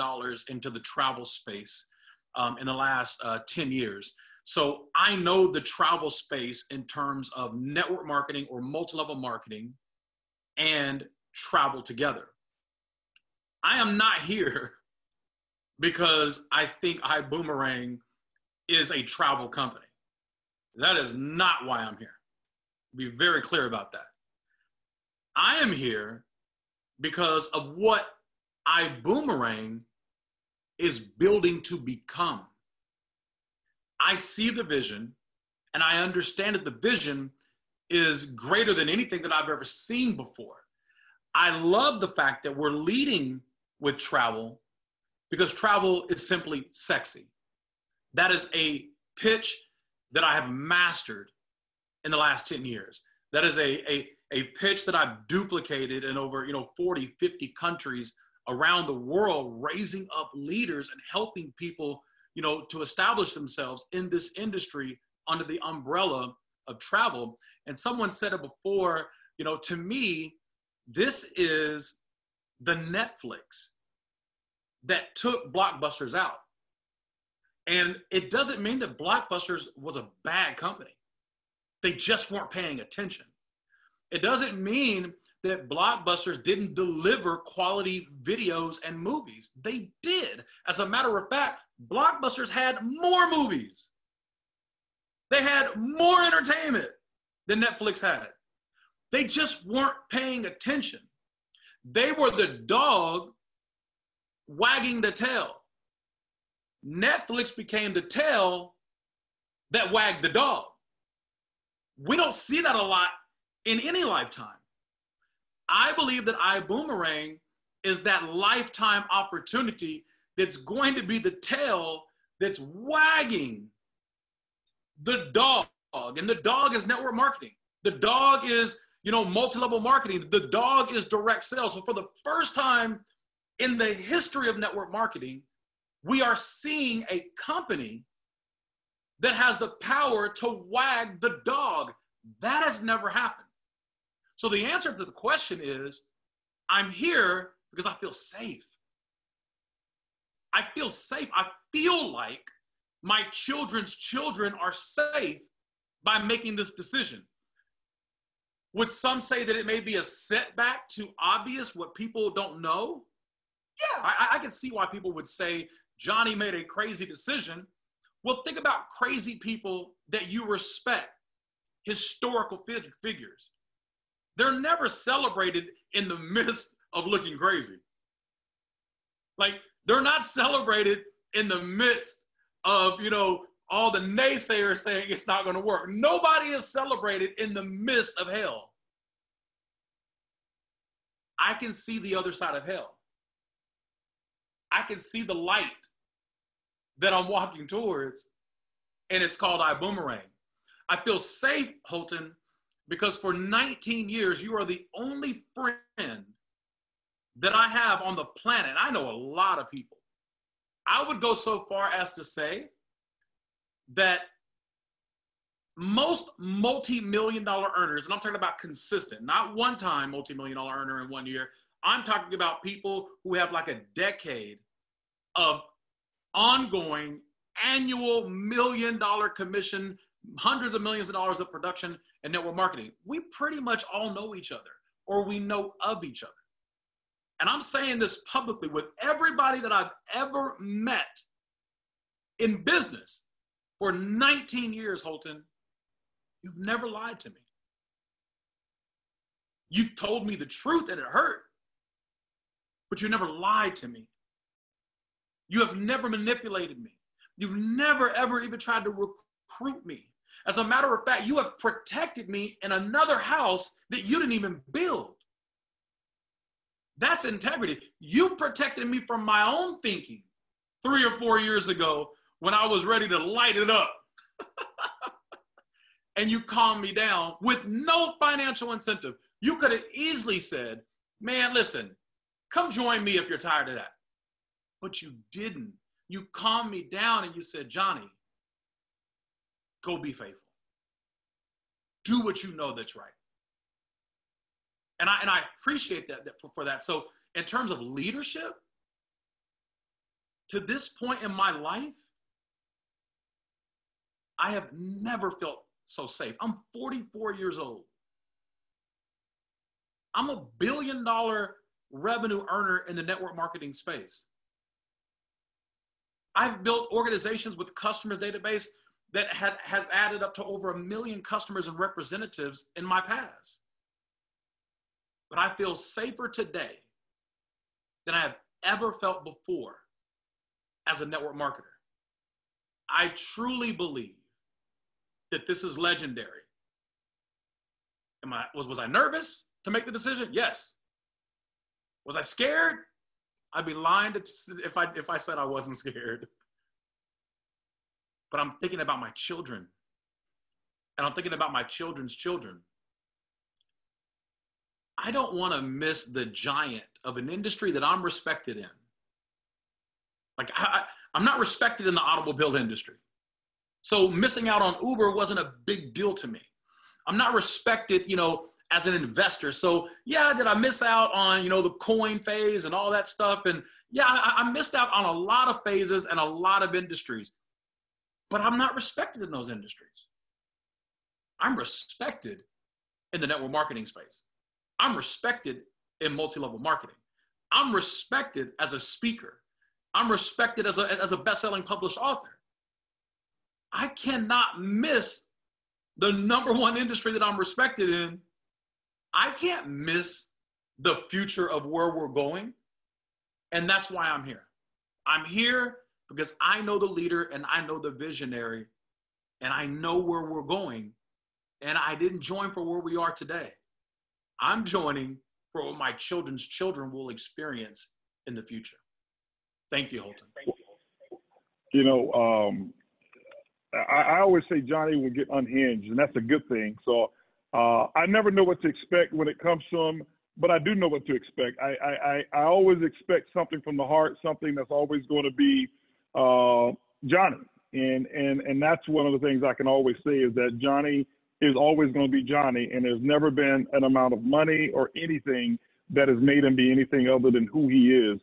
into the travel space in the last 10 years. So I know the travel space in terms of network marketing or multi-level marketing and travel together. I am not here because I think Ibüümerang is a travel company. That is not why I'm here. Be very clear about that. I am here because of what Ibüümerang is building to become. I see the vision, and I understand that the vision is greater than anything that I've ever seen before. I love the fact that we're leading with travel because travel is simply sexy. That is a pitch that I have mastered in the last 10 years. That is a pitch that I've duplicated in over, you know, 40, 50 countries around the world, raising up leaders and helping people, you know, to establish themselves in this industry under the umbrella of travel. And someone said it before, you know, to me, this is the Netflix that took Blockbusters out. And it doesn't mean that Blockbusters was a bad company. They just weren't paying attention. It doesn't mean that Blockbusters didn't deliver quality videos and movies. They did. As a matter of fact, Blockbusters had more movies. They had more entertainment than Netflix had. They just weren't paying attention. They were the dog wagging the tail. Netflix became the tail that wagged the dog. We don't see that a lot in any lifetime. I believe that Ibüümerang is that lifetime opportunity that's going to be the tail that's wagging the dog. And the dog is network marketing. The dog is, you know, multi-level marketing. The dog is direct sales. So for the first time in the history of network marketing, we are seeing a company that has the power to wag the dog. That has never happened. So the answer to the question is, I'm here because I feel safe. I feel safe. I feel like my children's children are safe by making this decision. Would some say that it may be a setback to obvious what people don't know? Yeah, I can see why people would say Johnny made a crazy decision. Well, think about crazy people that you respect, historical figures. They're never celebrated in the midst of looking crazy. Like, they're not celebrated in the midst of, you know, all the naysayers saying it's not going to work. Nobody is celebrated in the midst of hell. I can see the other side of hell. I can see the light that I'm walking towards, and it's called Ibüümerang. I feel safe, Holton, because for 19 years, you are the only friend that I have on the planet. I know a lot of people. I would go so far as to say that most multi-million-dollar earners, and I'm talking about consistent, not one-time multi-million-dollar earner in 1 year. I'm talking about people who have like a decade of ongoing annual million-dollar commission, hundreds of millions of dollars of production and network marketing. We pretty much all know each other, or we know of each other. And I'm saying this publicly with everybody that I've ever met in business for 19 years, Holton. You've never lied to me. You told me the truth and it hurt, but you never lied to me. You have never manipulated me. You've never, ever even tried to recruit me. As a matter of fact, you have protected me in another house that you didn't even build. That's integrity. You protected me from my own thinking 3 or 4 years ago when I was ready to light it up. And you calmed me down with no financial incentive. You could have easily said, man, listen, come join me if you're tired of that. But you didn't. You calmed me down and you said, Johnny, go be faithful. Do what you know that's right. And I appreciate that for that. So in terms of leadership, to this point in my life, I have never felt so safe. I'm 44 years old. I'm $1 billion revenue earner in the network marketing space. I've built organizations with customers database that has added up to over 1 million customers and representatives in my past. But I feel safer today than I have ever felt before as a network marketer. I truly believe that this is legendary. Was I nervous to make the decision? Yes. Was I scared? I'd be lying if I said I wasn't scared. But I'm thinking about my children, and I'm thinking about my children's children. I don't want to miss the giant of an industry that I'm respected in. Like I'm not respected in the automobile industry. So missing out on Uber wasn't a big deal to me. I'm not respected, as an investor. So yeah, did I miss out on, the coin phase and all that stuff? And yeah, I missed out on a lot of phases and a lot of industries, but I'm not respected in those industries. I'm respected in the network marketing space. I'm respected in multi-level marketing. I'm respected as a speaker. I'm respected as a best-selling published author. I cannot miss the #1 industry that I'm respected in. I can't miss the future of where we're going. And that's why I'm here. I'm here because I know the leader and I know the visionary and I know where we're going. And I didn't join for where we are today. I'm joining for what my children's children will experience in the future. Thank you, Holton. I always say Johnny will get unhinged, and that's a good thing. So I never know what to expect when it comes to him, but I do know what to expect. I always expect something from the heart, something that's always going to be Johnny. And that's one of the things I can always say is that Johnny is always going to be Johnny, and there's never been an amount of money or anything that has made him be anything other than who he is.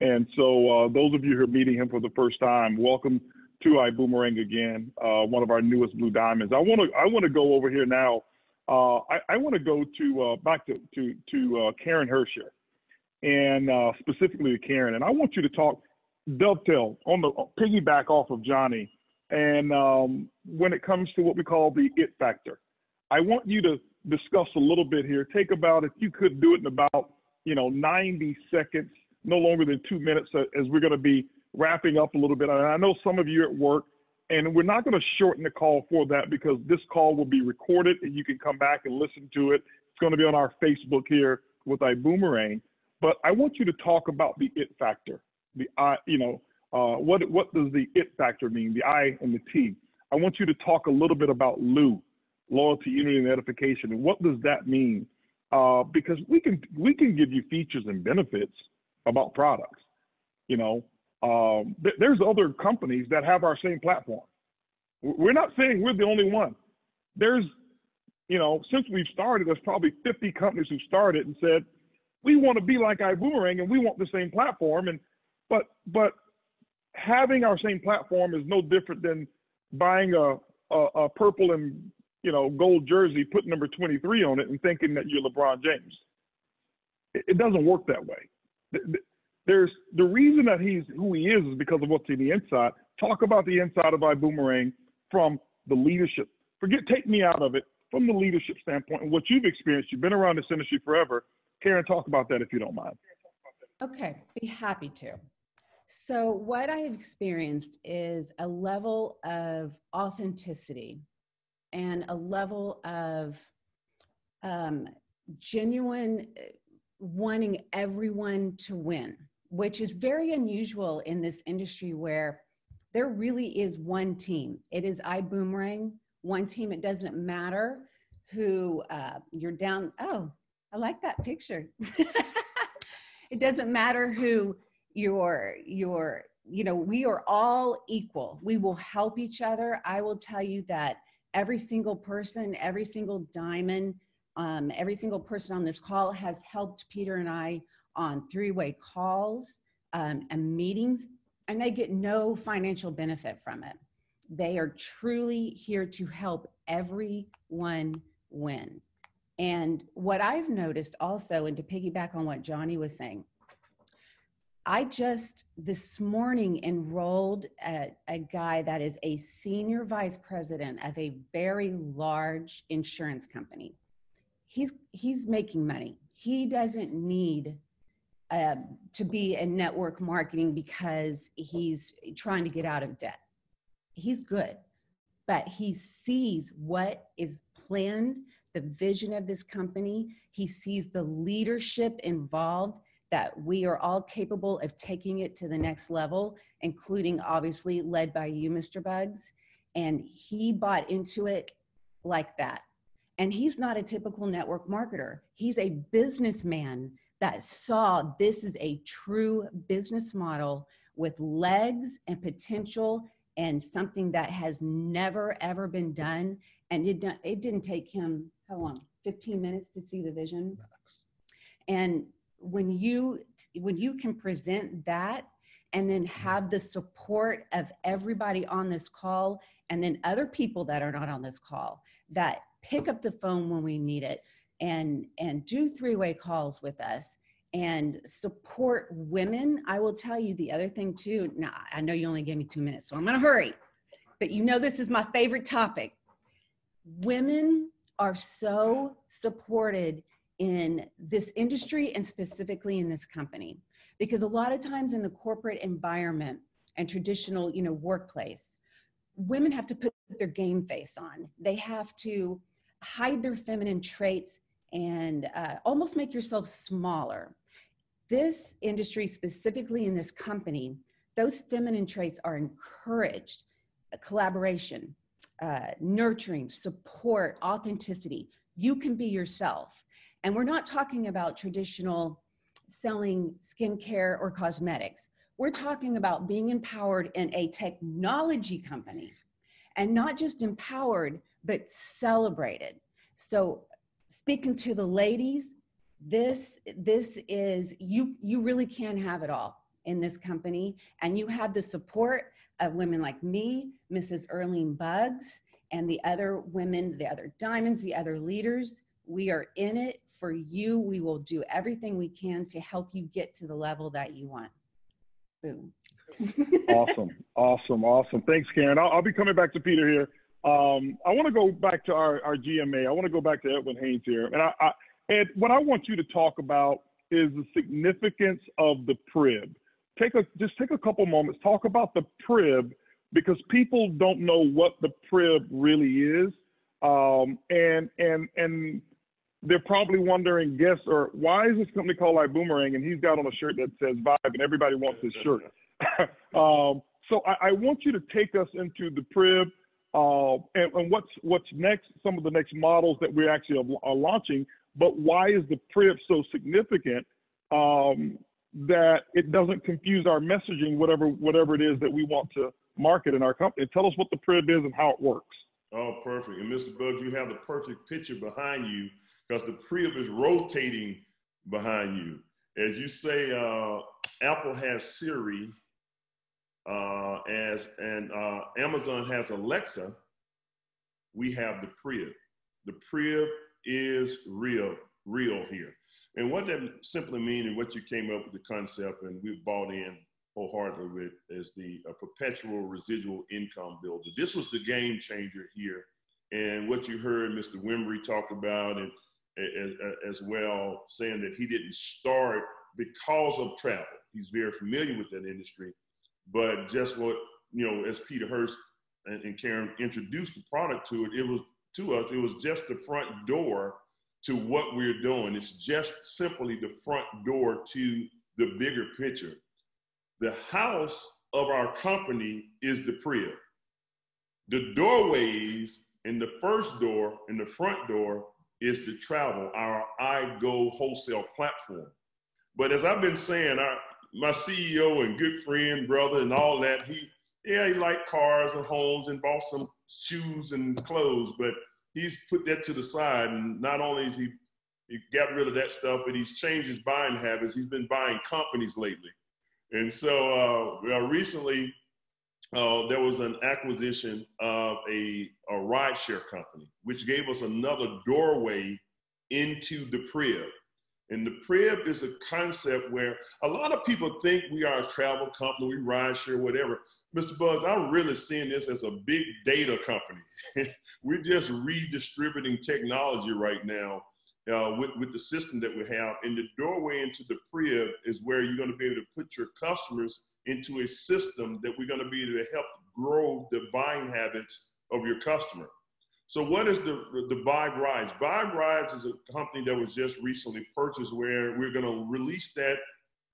And so those of you who are meeting him for the first time, welcome to Ibüümerang again, one of our newest Blue Diamonds. I want to go over here now. I want to go to back to Karen Hersher, and specifically to Karen. And I want you to dovetail on the piggyback off of Johnny. And when it comes to what we call the it factor, I want you to discuss a little bit here. Take about, if you could do it in about 90 seconds, no longer than 2 minutes, as we're going to be wrapping up a little bit. And I know some of you are at work, and we're not going to shorten the call for that because this call will be recorded and you can come back and listen to it. It's going to be on our Facebook here with Ibüümerang. But I want you to talk about the it factor. What does the it factor mean? The I and the T. I want you to talk a little bit about LU, loyalty, unity, and edification, and what does that mean? Because we can give you features and benefits about products. There's other companies that have our same platform. We're not saying we're the only one. There's, since we've started, there's probably 50 companies who started and said, we want to be like Ibüümerang and we want the same platform. But having our same platform is no different than buying a purple and gold jersey, putting number 23 on it and thinking that you're LeBron James. It doesn't work that way. There's the reason that he's who he is because of what's in the inside. Talk about the inside of Ibüümerang from the leadership. Take me out of it from the leadership standpoint and what you've experienced. You've been around this industry forever. Karen, talk about that if you don't mind. Okay, be happy to. So what I have experienced is a level of authenticity and a level of genuine wanting everyone to win, which is very unusual in this industry where there really is one team. It is Ibüümerang, one team. It doesn't matter who you're down. Oh, I like that picture. It doesn't matter who we are all equal. We will help each other. I will tell you that every single person, every single diamond, every single person on this call has helped Peter and I on three-way calls and meetings, and they get no financial benefit from it. They are truly here to help everyone win. And what I've noticed also, and to piggyback on what Johnny was saying, I just this morning enrolled a guy that is a senior vice president of a very large insurance company. He's making money. He doesn't need to be in network marketing because he's trying to get out of debt. He's good, but he sees what is planned, the vision of this company. He sees the leadership involved, that we are all capable of taking it to the next level, including obviously led by you, Mr. Buggs. And he bought into it like that. And he's not a typical network marketer. He's a businessman that saw this is a true business model with legs and potential and something that has never, ever been done. And it didn't take him, how long? 15 minutes to see the vision. And when you can present that and then have the support of everybody on this call, and then other people that are not on this call that pick up the phone when we need it and do three-way calls with us and support women. I will tell you the other thing too. Now, I know you only gave me 2 minutes, so I'm gonna hurry, but you know this is my favorite topic. Women are so supported in this industry and specifically in this company, because a lot of times in the corporate environment and traditional, workplace, women have to put their game face on. They have to hide their feminine traits and almost make yourself smaller. This industry, specifically in this company, those feminine traits are encouraged: collaboration, nurturing, support, authenticity. You can be yourself. And we're not talking about traditional selling skincare or cosmetics. We're talking about being empowered in a technology company, and not just empowered, but celebrated. So speaking to the ladies, this is, you really can have it all in this company, and you have the support of women like me, Mrs. Earlene Buggs, and the other women, the other diamonds, the other leaders. We are in it for you. We will do everything we can to help you get to the level that you want. Boom. Awesome. Thanks, Karen. I'll be coming back to Peter here. I want to go back to our GMA. I want to go back to Edwin Haynes here. And what I want you to talk about is the significance of the PRIB. Just take a couple moments, talk about the PRIB, because people don't know what the PRIB really is. And they're probably wondering, why is this company called Ibüümerang? And he's got on a shirt that says Vibe, and everybody wants this shirt. So I want you to take us into the PRIB and what's next, some of the next models that we actually are launching. But why is the PRIB so significant that it doesn't confuse our messaging, whatever it is that we want to market in our company? Tell us what the PRIB is and how it works. Oh, perfect. And Mr. Buggs, you have the perfect picture behind you, because the PRIB is rotating behind you. As you say, Apple has Siri, and Amazon has Alexa. We have the PRIB. The PRIB is real here. And what that simply means, and what you came up with the concept and we bought in wholeheartedly with, is the perpetual residual income builder. This was the game changer here. And what you heard Mr. Wimbery talk about, and as well, saying that he didn't start because of travel. He's very familiar with that industry, but just what, as Peter Hurst and Karen introduced the product to it, it was just the front door to what we're doing. It's just simply the front door to the bigger picture. The house of our company is the PRIB. The doorways in the first door and the front door is the travel, our iGo wholesale platform. But as I've been saying, my CEO and good friend, brother, and all that, he liked cars and homes and bought some shoes and clothes, but he's put that to the side. And not only is he got rid of that stuff, but he's changed his buying habits. He's been buying companies lately. And so recently, there was an acquisition of a rideshare company, which gave us another doorway into the Crib. And the Crib is a concept where a lot of people think we are a travel company, we rideshare, whatever. Mr. Buggs, I'm really seeing this as a big data company. We're just redistributing technology right now with the system that we have. And the doorway into the Crib is where you're going to be able to put your customers into a system that we're going to be able to help grow the buying habits of your customer. So what is the Vibe Rides? Vibe Rides is a company that was just recently purchased where we're going to release that,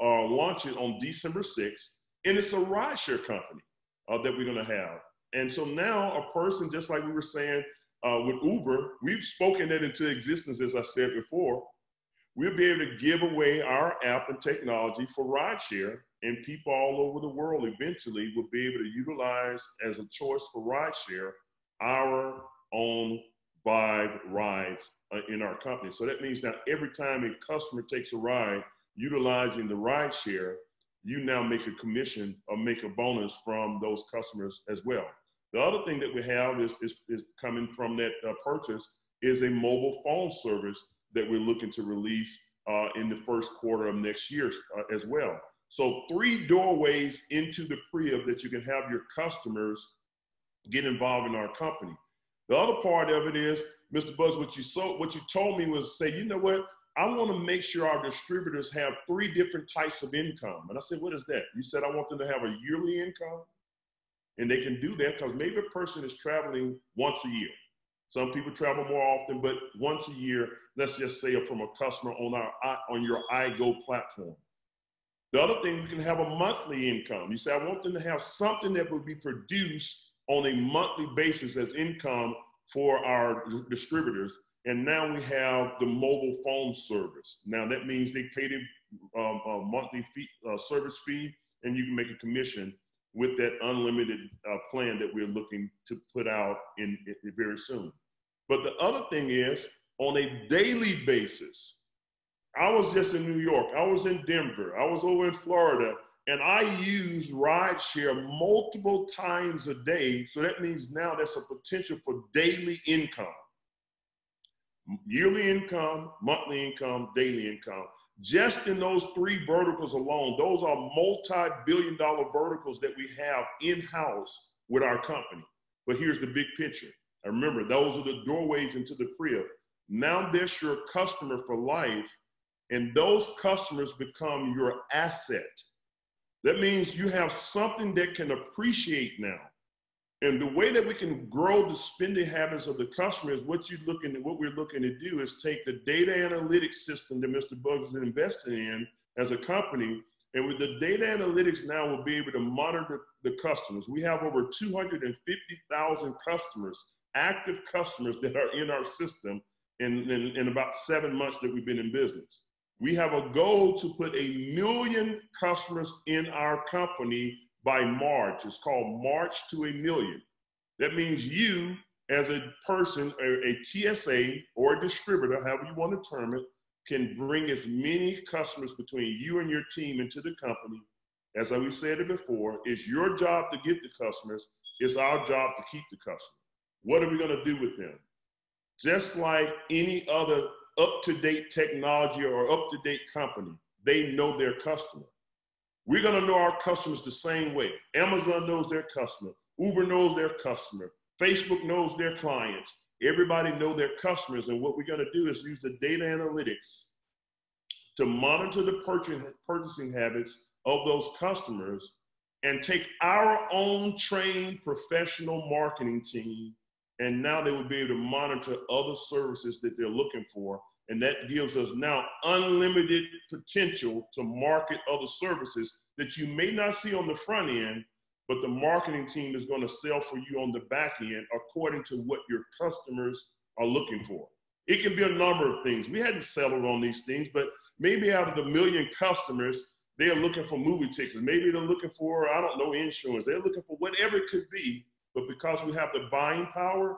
launch it on December 6th. And it's a rideshare company that we're going to have. And so now a person, just like we were saying with Uber, we've spoken that into existence, as I said before. We'll be able to give away our app and technology for rideshare, and people all over the world eventually will be able to utilize as a choice for rideshare our own Vibe Rides in our company. So that means now every time a customer takes a ride utilizing the rideshare, you now make a commission or make a bonus from those customers as well. The other thing that we have is coming from that purchase is a mobile phone service that we're looking to release in the first quarter of next year as well. So 3 doorways into the Crib that you can have your customers get involved in our company. The other part of it is, Mr. Buggs, what you told me was say, you know what? I want to make sure our distributors have 3 different types of income. And I said, what is that? You said, I want them to have a yearly income. And they can do that because maybe a person is traveling once a year. Some people travel more often, but once a year, let's just say from a customer on your iGo platform. The other thing, you can have a monthly income. You say, I want them to have something that will be produced on a monthly basis as income for our distributors. And now we have the mobile phone service. Now that means they pay a monthly fee, service fee, and you can make a commission with that unlimited plan that we're looking to put out in very soon. But the other thing is, on a daily basis, I was just in New York, I was in Denver, I was over in Florida, and I use rideshare multiple times a day. So that means now there's a potential for daily income. Yearly income, monthly income, daily income. Just in those 3 verticals alone, those are multi-billion-dollar verticals that we have in-house with our company. But here's the big picture. And remember, those are the doorways into the Crib. Now that's your customer for life, and those customers become your asset. That means you have something that can appreciate now. And the way that we can grow the spending habits of the customer is what we're looking to do is take the data analytics system that Mr. Buggs is investing in as a company. And with the data analytics now, we'll be able to monitor the customers. We have over 250,000 customers, active customers that are in our system in about 7 months that we've been in business. We have a goal to put 1 million customers in our company by March. It's called March to 1 million. That means you, as a person, a TSA or a distributor, however you want to term it, can bring as many customers between you and your team into the company. As we said it before, it's your job to get the customers. It's our job to keep the customer. What are we going to do with them? Just like any other up-to-date technology or up-to-date company, they know their customer. We're going to know our customers the same way. Amazon knows their customer. Uber knows their customer. Facebook knows their clients. Everybody knows their customers. And what we're going to do is use the data analytics to monitor the purchasing habits of those customers and take our own trained professional marketing team. And now they will be able to monitor other services that they're looking for. And that gives us now unlimited potential to market other services that you may not see on the front end, but the marketing team is going to sell for you on the back end according to what your customers are looking for. It can be a number of things. We hadn't settled on these things, but maybe out of the 1 million customers, they're looking for movie tickets. Maybe they're looking for, I don't know, insurance. They're looking for whatever it could be. But because we have the buying power,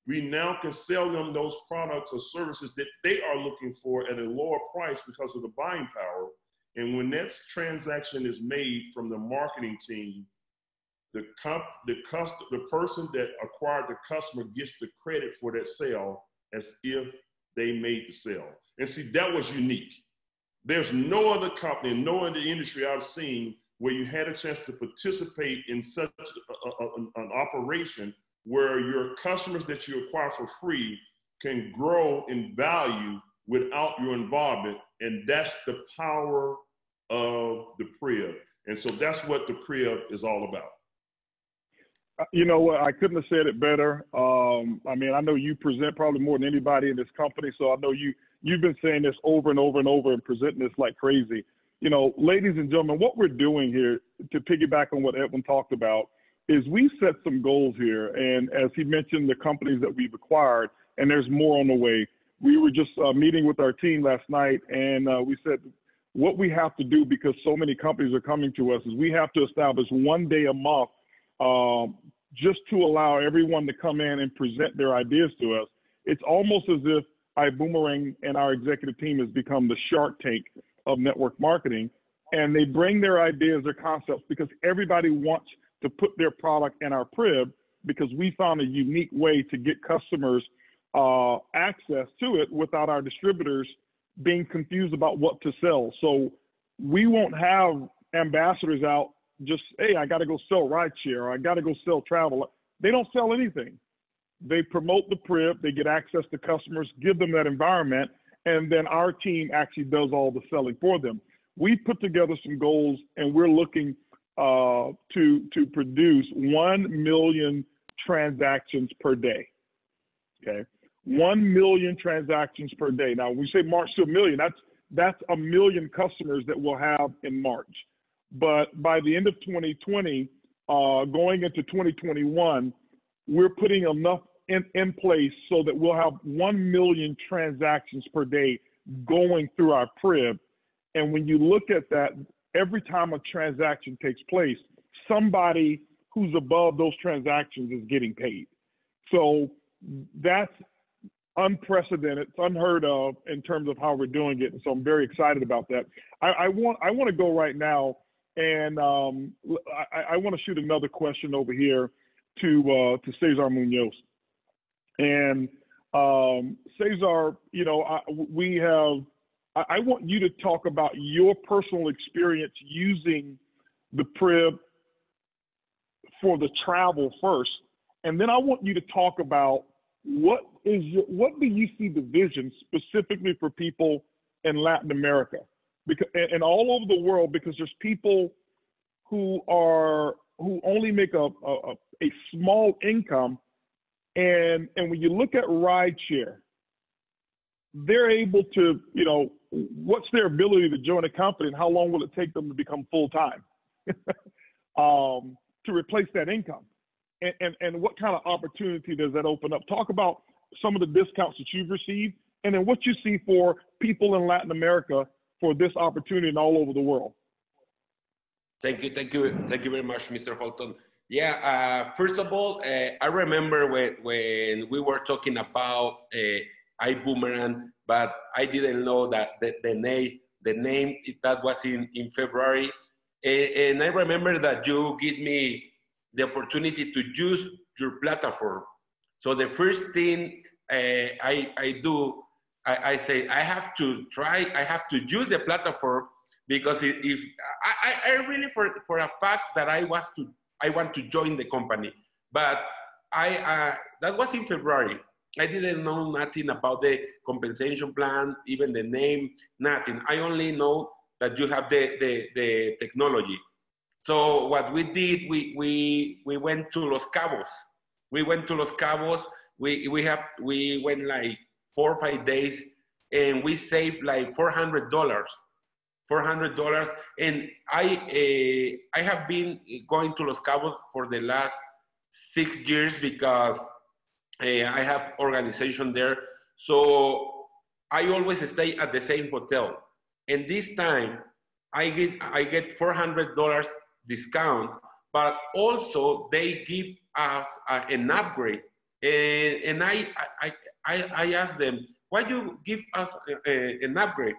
we now can sell them those products or services that they are looking for at a lower price because of the buying power. And when that transaction is made from the marketing team, the person that acquired the customer gets the credit for that sale as if they made the sale. And see, that was unique. There's no other company, no other industry I've seen where you had a chance to participate in such an operation where your customers that you acquire for free can grow in value without your involvement. And that's the power of the PRIB. And so that's what the PRIB is all about. You know what? I couldn't have said it better. I mean, I know you present probably more than anybody in this company, so I know you've been saying this over and over and over and presenting this like crazy. You know, ladies and gentlemen, what we're doing here, to piggyback on what Edwin talked about, is we set some goals here. And as he mentioned, the companies that we've acquired, and there's more on the way. We were just meeting with our team last night, and we said what we have to do, because so many companies are coming to us, is we have to establish one day a month just to allow everyone to come in and present their ideas to us. It's almost as if Ibüümerang and our executive team has become the Shark Tank of network marketing, and they bring their ideas, their concepts, because everybody wants to put their product in our PRIB, because we found a unique way to get customers access to it without our distributors being confused about what to sell. So we won't have ambassadors out just, hey, I got to go sell rideshare, or I got to go sell travel. They don't sell anything. They promote the PRIB, they get access to customers, give them that environment, and then our team actually does all the selling for them. We put together some goals, and we're looking to produce 1 million transactions per day. Okay, 1 million transactions per day. Now, when we say March to 1 million, that's 1 million customers that we'll have in March. But by the end of 2020, going into 2021, we're putting enough in place so that we'll have 1 million transactions per day going through our PRIB. And when you look at that, every time a transaction takes place, somebody who's above those transactions is getting paid. So that's unprecedented. It's unheard of in terms of how we're doing it. So I'm very excited about that. I want to go right now, and I want to shoot another question over here to Cesar Munoz. And Cesar, you know, I want you to talk about your personal experience using the PRIB for the travel first, and then I want you to talk about what do you see the vision specifically for people in Latin America, because and all over the world, because there's people who only make a small income, and when you look at rideshare, they're able to, you know, what's their ability to join a company, and how long will it take them to become full-time to replace that income? And what kind of opportunity does that open up? Talk about some of the discounts that you've received, and then what you see for people in Latin America for this opportunity and all over the world. Thank you very much, Mr. Holton. Yeah, first of all, I remember when we were talking about Ibüümerang, but I didn't know that the name that was in February. And I remember that you give me the opportunity to use your platform. So the first thing I do, I say, I have to use the platform, because if I really, for a fact that I want to join the company, but that was in February. I didn't know nothing about the compensation plan, even the name, nothing. I only know that you have the technology. So what we did, we went to Los Cabos. We went to Los Cabos. We went like 4 or 5 days, and we saved like $400. $400, and I have been going to Los Cabos for the last 6 years, because I have organization there. So I always stay at the same hotel. And this time I get $400 discount, but also they give us an upgrade. And I asked them, why do you give us an upgrade?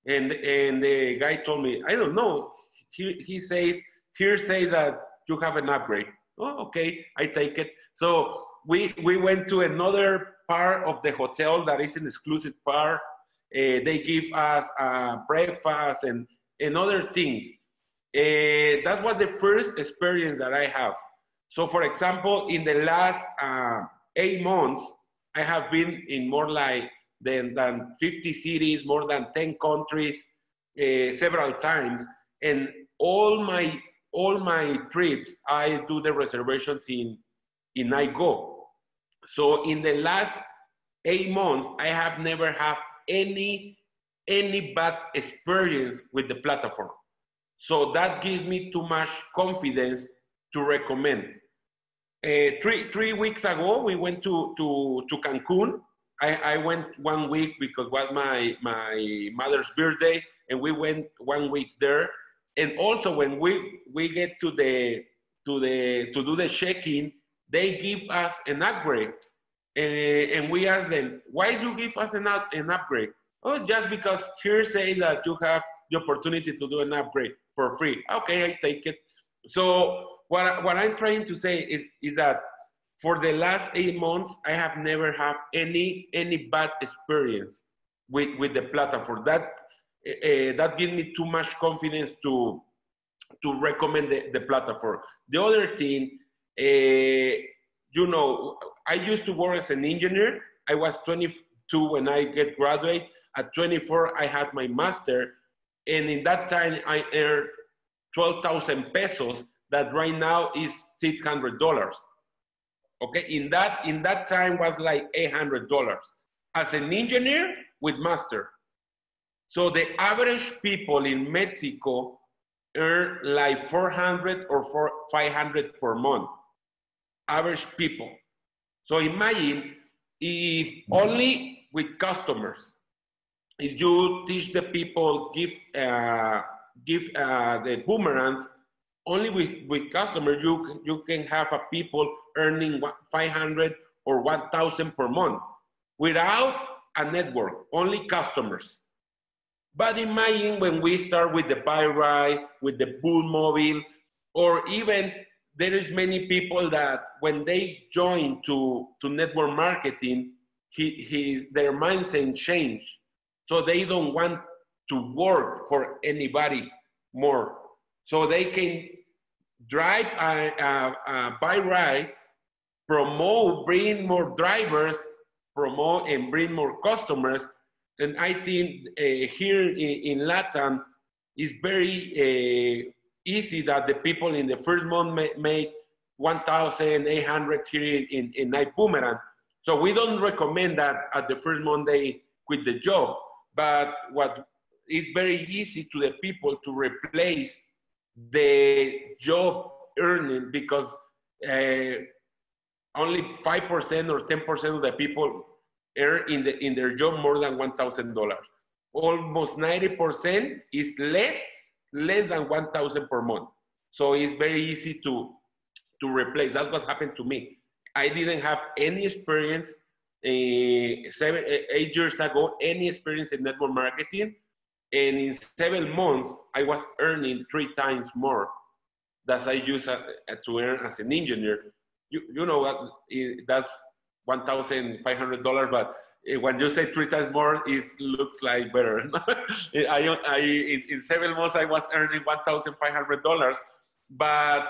And the guy told me, I don't know. He says, here say that you have an upgrade. Oh, okay, I take it. So we went to another part of the hotel that is an exclusive part. They give us breakfast and other things. That was the first experience that I have. So for example, in the last 8 months, I have been in more like than 50 cities, more than 10 countries, several times. And all my trips, I do the reservations in iGo. So in the last 8 months, I have never had any bad experience with the platform. So that gives me too much confidence to recommend. 3 weeks ago, we went to Cancun. I went 1 week because it was my mother's birthday, and we went 1 week there. And also when we get to do the check-in, they give us an upgrade. And we ask them, why do you give us an upgrade? Oh, just because here say that you have the opportunity to do an upgrade for free. Okay, I take it. So what I'm trying to say is that for the last 8 months, I have never had any bad experience with the platform. That gives me too much confidence to recommend the platform. The other thing, you know, I used to work as an engineer. I was 22 when I get graduate. At 24, I had my master. And in that time, I earned 12,000 pesos. That right now is $600. Okay, in that time was like $800 as an engineer with master. So the average people in Mexico earn like 400 or 500 per month. Average people. So imagine if only with customers, if you teach the people, give the boomerangs, only with customers, you can have a people earning 500 or 1,000 per month without a network, only customers. But imagine when we start with the buy ride, with the bull mobile, or even there is many people that when they join to network marketing, their mindset change. So they don't want to work for anybody more. So they can drive a buy ride, promote, bring more drivers, promote and bring more customers. And I think here in Latam, it's very easy that the people in the first month make 1,800 here in Ibüümerang. So we don't recommend that at the first month they quit the job. But what is very easy to the people to replace the job earning, because only 5% or 10% of the people earn in their job more than $1,000. Almost 90% is less than 1,000 per month. So it's very easy to replace. That's what happened to me. I didn't have any experience 8 years ago, any experience in network marketing. And in 7 months, I was earning 3 times more that I used to earn as an engineer. You know what? That's $1,500, but when you say 3 times more, it looks like better. In 7 months, I was earning $1,500, but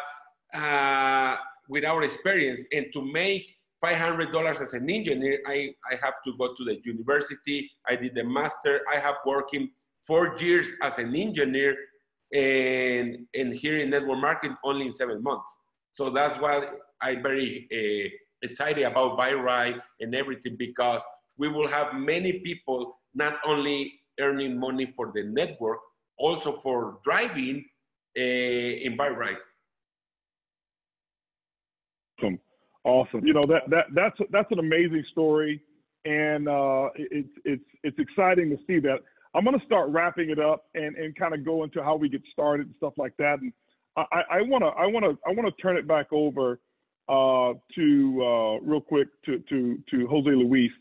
without experience. And to make $500 as an engineer, I have to go to the university. I did the master. I have working 4 years as an engineer, and here in network marketing only in 7 months. So that's why I'm very excited about buy ride and everything, because we will have many people not only earning money for the network, also for driving in buy ride. Awesome. You know, that's an amazing story. and it's exciting to see that. I'm going to start wrapping it up and kind of go into how we get started and stuff like that. And I want to turn it back over to real quick to Jose Luis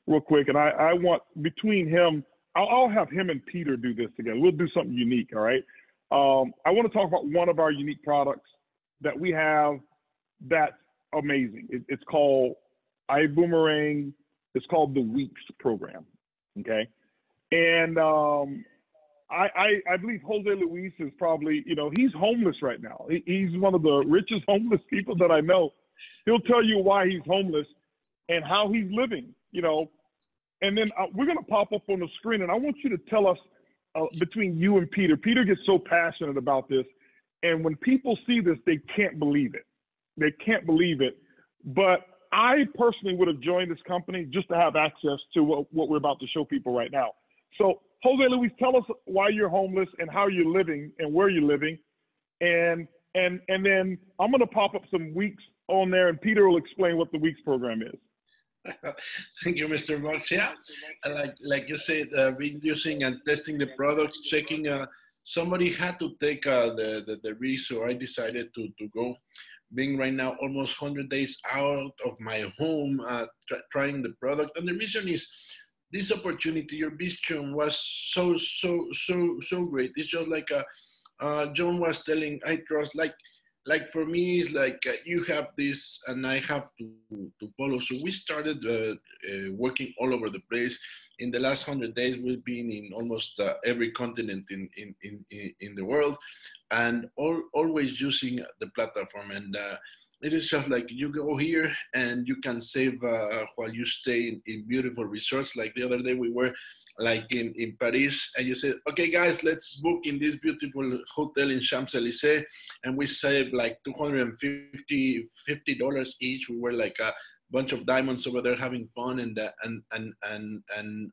real quick. And I want between him, I'll have him and Peter do this together. We'll do something unique. All right. I want to talk about one of our unique products that we have that's amazing. It's called Ibüümerang. It's called the Weeks program. Okay. And I believe Jose Luis is probably, he's homeless right now. He's one of the richest homeless people that I know. He'll tell you why he's homeless and how he's living, And then we're going to pop up on the screen, and I want you to tell us between you and Peter. Peter gets so passionate about this, and when people see this, they can't believe it. They can't believe it. But I personally would have joined this company just to have access to what we're about to show people right now. So, Jose Luis, tell us why you're homeless and how you're living and where you're living. And then I'm going to pop up some Weeks on there, and Peter will explain what the Weeks program is. Thank you, Mr. Buggs. Yeah, like you said, been using and testing the products, checking. Somebody had to take the risk, so I decided to go. Being right now almost 100 days out of my home, trying the product, and the reason is this opportunity. Your vision was so great. It's just like John was telling. I trust like for me, it's like you have this and I have to follow. So we started working all over the place. In the last 100 days, we've been in almost every continent in the world, and always using the platform. And it is just like you go here and you can save while you stay in beautiful resorts. Like the other day we were like in Paris, and you said, okay guys, let's book in this beautiful hotel in Champs-Élysées, and we saved like $250 each. We were like a bunch of diamonds over there having fun and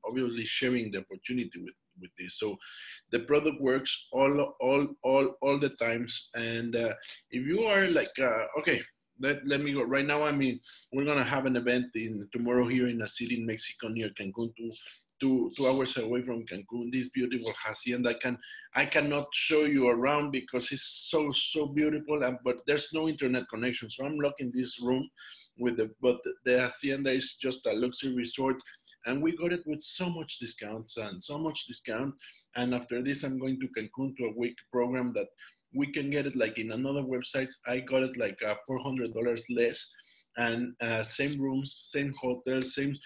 obviously sharing the opportunity with this. So the product works all the times. And if you are like okay, let me go right now. I mean, we're gonna have an event tomorrow here in a city in Mexico near Cancun, 2 hours away from Cancun. This beautiful hacienda. I cannot show you around because it's so beautiful, but there's no internet connection. So I'm locked in this room but the hacienda is just a luxury resort, and we got it with so much discounts. And after this, I'm going to Cancun to a week program that we can get it like in another website. I got it like $400 less, and same rooms, same hotels, same.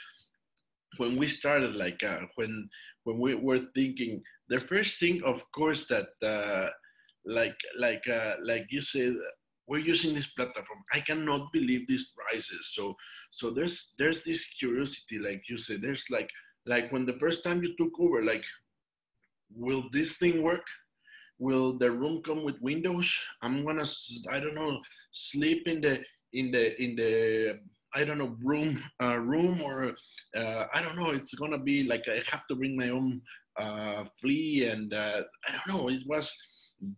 When we started, like when we were thinking, the first thing, of course, that like you said, we're using this platform. I cannot believe these prices. So there's this curiosity, like you said. There's like when the first time you took Uber, like, will this thing work? Will the room come with windows? I'm gonna, I don't know, sleep in the I don't know, room or I don't know. It's gonna be like I have to bring my own flea, and I don't know. It was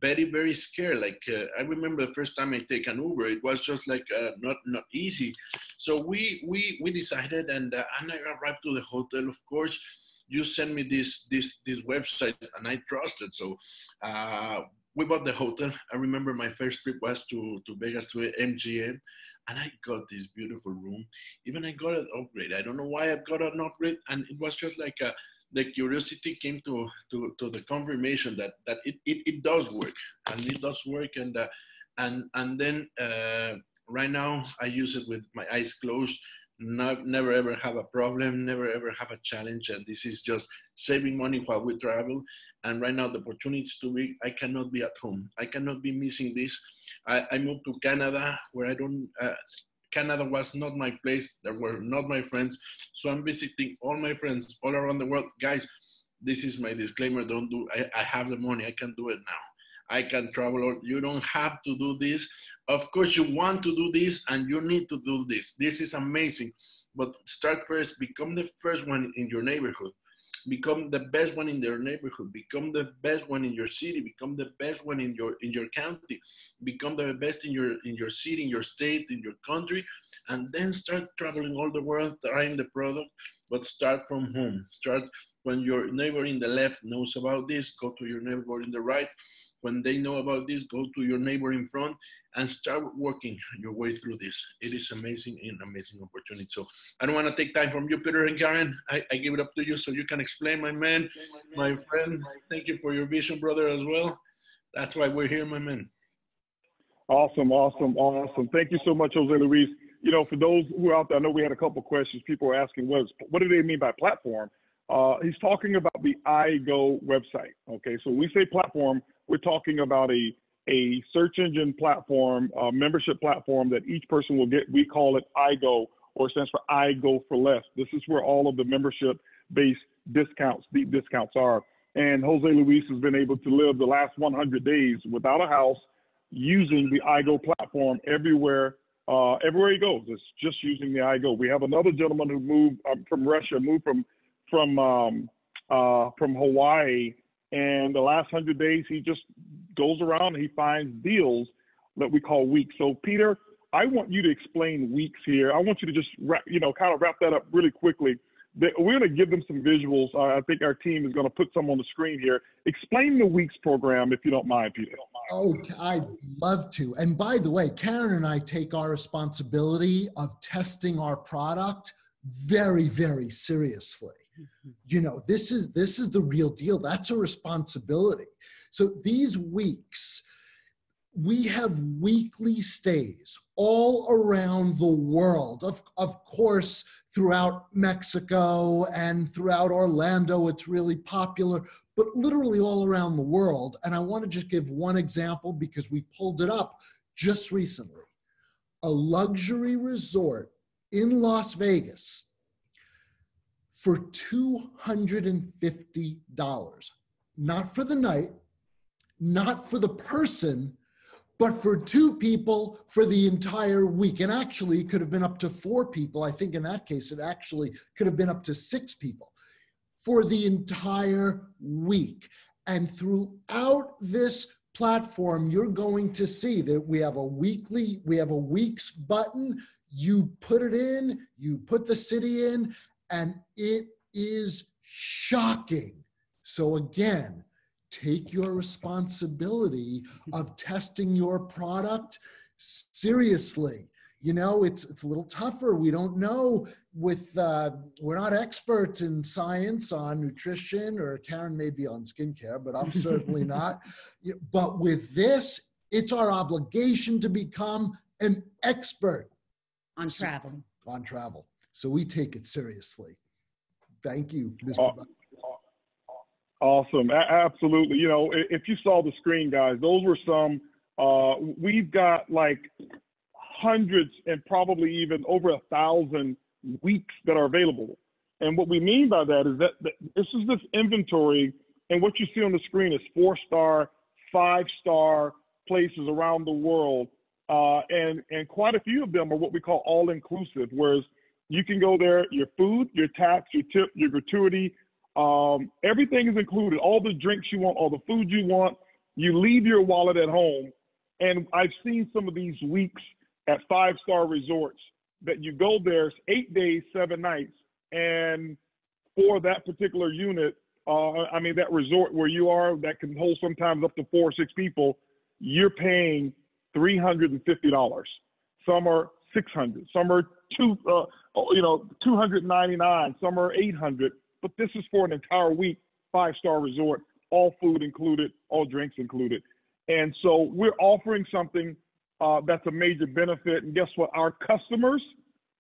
very scared. Like I remember the first time I take an Uber, it was just like not easy. So we decided, and I arrived to the hotel. Of course, you sent me this website, and I trusted. So we bought the hotel. I remember my first trip was to Vegas, to MGM, and I got this beautiful room. Even I got an upgrade. I don't know why I got an upgrade, and it was just like the curiosity came to the confirmation that it does work, and it does work. And then right now I use it with my eyes closed. Never ever have a problem, never ever have a challenge, and this is just saving money while we travel. And right now the opportunity is too big. I cannot be at home. I cannot be missing this. I moved to Canada, where I don't. Canada was not my place. They were not my friends. So I'm visiting all my friends all around the world. Guys, this is my disclaimer. Don't do. I have the money. I can do it now. I can travel. You don't have to do this. Of course, you want to do this and you need to do this. This is amazing. But start first. Become the first one in your neighborhood. Become the best one in your neighborhood. Become the best one in your city. Become the best one in your county. Become the best in your city, in your state, in your country, and then start traveling all the world, trying the product. but start from home. Start when your neighbor in the left knows about this, go to your neighbor in the right. When they know about this, go to your neighbor in front and start working your way through this. It is amazing and amazing opportunity. So I don't want to take time from you, Peter and Karen. I give it up to you so you can explain, my man, my friend. Thank you for your vision, brother, as well. That's why we're here, my man. Awesome, awesome, awesome. Thank you so much, Jose Luis. You know, for those who are out there, I know we had a couple of questions. People were asking, what do they mean by platform? He's talking about the iGo website. Okay, so when we say platform, we're talking about a search engine platform, a membership platform that each person will get. We call it iGo, or it stands for iGo for less. This is where all of the membership-based discounts, deep discounts are. And Jose Luis has been able to live the last 100 days without a house using the iGo platform everywhere he goes. It's just using the iGo. We have another gentleman who moved from Russia, moved from Hawaii, and the last 100 days he just goes around and he finds deals that we call weeks. So Peter, I want you to explain weeks here. I want you to just kind of wrap that up really quickly. We're going to give them some visuals. I think our team is going to put some on the screen here. Explain the weeks program if you don't mind, Peter. Oh, I'd love to. And by the way, Karen and I take our responsibility of testing our product very, very seriously. You know, this is the real deal. That's a responsibility. So these weeks, we have weekly stays all around the world. Of course, throughout Mexico and throughout Orlando, it's really popular, but literally all around the world. And I want to just give one example because we pulled it up just recently. A luxury resort in Las Vegas for $250, not for the night, not for the person, but for 2 people for the entire week. And actually, it could have been up to 4 people. I think in that case, it actually could have been up to 6 people for the entire week. And throughout this platform, you're going to see that we have a weeks button. You put it in, you put the city in, and it is shocking. So again, take your responsibility of testing your product seriously. You know, it's a little tougher. We don't know we're not experts in science on nutrition, or Karen may be on skincare, but I'm certainly not. But with this, it's our obligation to become an expert on travel. On travel. So we take it seriously. Thank you, Mr. Buggs. Awesome. Absolutely. You know, if you saw the screen, guys, those were some, we've got like hundreds and probably even over 1,000 weeks that are available. And what we mean by that is that this is this inventory, and what you see on the screen is 4-star, 5-star places around the world. And quite a few of them are what we call all-inclusive, whereas you can go there, your food, your tax, your tip, your gratuity, everything is included. All the drinks you want, all the food you want. You leave your wallet at home. And I've seen some of these weeks at 5-star resorts that you go there, it's 8 days, 7 nights. And for that particular unit, that resort where you are, that can hold sometimes up to 4 or 6 people, you're paying $350. Some are $600. Some are $299. Some are $800. But this is for an entire week, 5-star resort, all food included, all drinks included. And so we're offering something that's a major benefit. And guess what? Our customers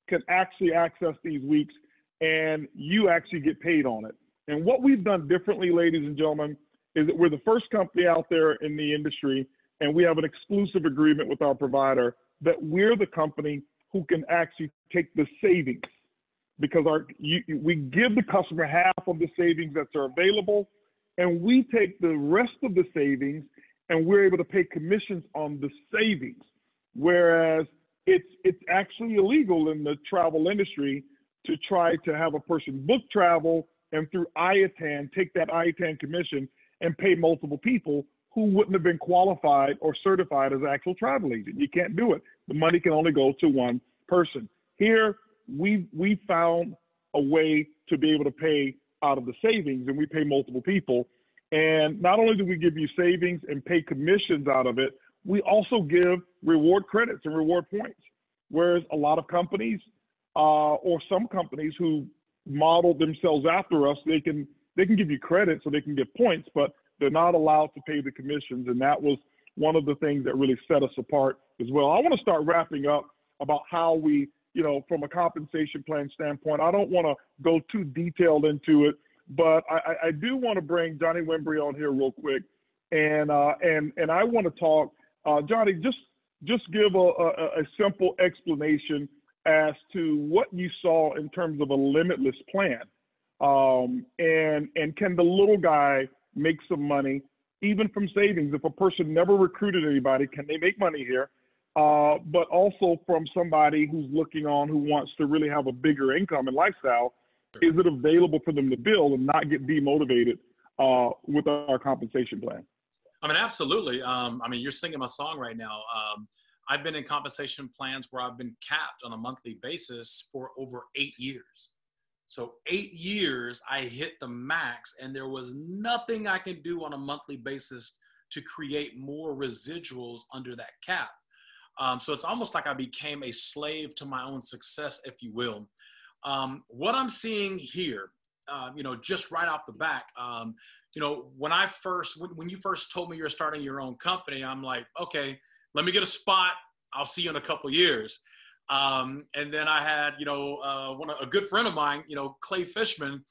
can actually access these weeks, and you actually get paid on it. And what we've done differently, ladies and gentlemen, is that we're the first company out there in the industry, and we have an exclusive agreement with our provider that we're the company who can actually take the savings, because we give the customer half of the savings that are available, and we take the rest of the savings, and we're able to pay commissions on the savings. Whereas it's actually illegal in the travel industry to try to have a person book travel and through IATAN take that IATAN commission and pay multiple people who wouldn't have been qualified or certified as an actual travel agent. You can't do it. The money can only go to one person. Here, we found a way to be able to pay out of the savings, and we pay multiple people. And not only do we give you savings and pay commissions out of it, we also give reward credits and reward points. Whereas a lot of companies or some companies who model themselves after us, they can give you credit so they can get points, but they're not allowed to pay the commissions. And that was one of the things that really set us apart as well. I want to start wrapping up about how we, you know, from a compensation plan standpoint. I don't want to go too detailed into it, but I do want to bring Johnny Wembry on here real quick. And I want to talk, Johnny, just give a simple explanation as to what you saw in terms of a limitless plan. And can the little guy make some money, even from savings? If a person never recruited anybody, can they make money here? But also from somebody who's looking on, who wants to really have a bigger income and lifestyle, is it available for them to build and not get demotivated with our compensation plan? I mean, absolutely. I mean, you're singing my song right now. I've been in compensation plans where I've been capped on a monthly basis for over 8 years. So 8 years, I hit the max, and there was nothing I can do on a monthly basis to create more residuals under that cap. So it's almost like I became a slave to my own success, if you will. What I'm seeing here, you know, just right off the bat, you know, when you first told me you're starting your own company, I'm like, okay, let me get a spot. I'll see you in a couple of years. And then I had, you know, a good friend of mine, you know, Clay Fishman,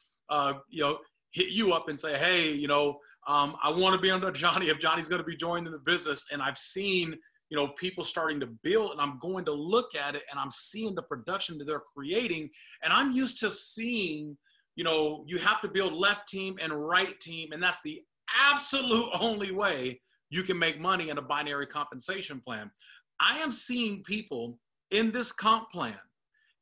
you know, hit you up and say, hey, you know, I want to be under Johnny if Johnny's going to be joining the business. And I've seen, you know, people starting to build, and I'm going to look at it and I'm seeing the production that they're creating. And I'm used to seeing, you know, you have to build left team and right team. And that's the absolute only way you can make money in a binary compensation plan. I am seeing people in this comp plan.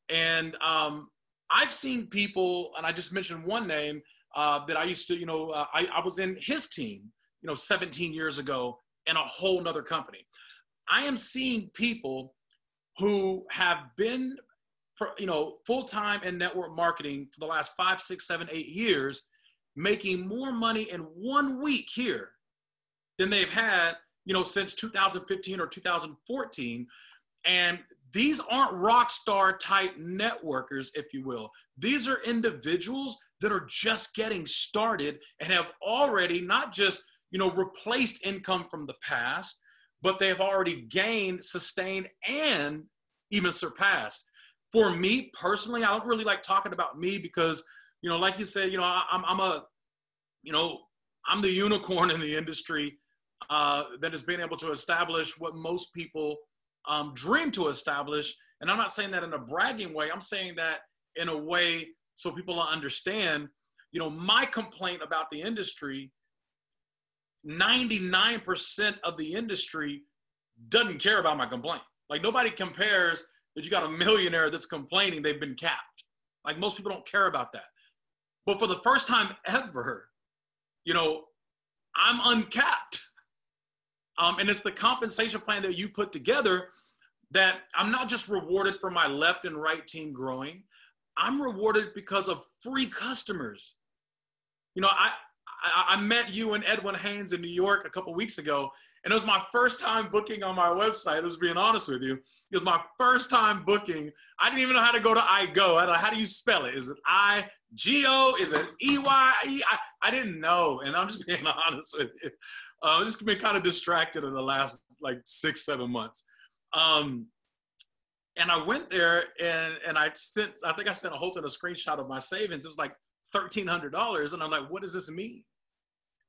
And I've seen people, and I just mentioned one name that I used to, you know, I was in his team, you know, 17 years ago in a whole nother company. I am seeing people who have been, you know, full-time in network marketing for the last 5, 6, 7, 8 years, making more money in 1 week here than they've had, you know, since 2015 or 2014. And these aren't rock star type networkers, if you will. These are individuals that are just getting started and have already not just, you know, replaced income from the past, but they have already gained, sustained, and even surpassed. For me personally, I don't really like talking about me because, you know, like you said, you know, I'm the unicorn in the industry that has been able to establish what most people dream to establish. And I'm not saying that in a bragging way. I'm saying that in a way so people understand, you know, my complaint about the industry, 99% of the industry doesn't care about my complaint. Like, nobody compares that you got a millionaire that's complaining they've been capped. Like, most people don't care about that. But for the first time ever, you know, I'm uncapped. And it's the compensation plan that you put together that I'm not just rewarded for my left and right team growing. I'm rewarded because of free customers. You know, I met you and Edwin Haynes in New York a couple weeks ago, and it was my first time booking on my website. I was being honest with you. It was my first time booking. I didn't even know how to go to iGo. I don't know, how do you spell it? Is it I-G-O? Is it E-Y-E? I didn't know, and I'm just being honest with you. I've just been kind of distracted in the last like 6, 7 months. And I went there and I think I sent a Holton a screenshot of my savings. It was like $1,300. And I'm like, what does this mean?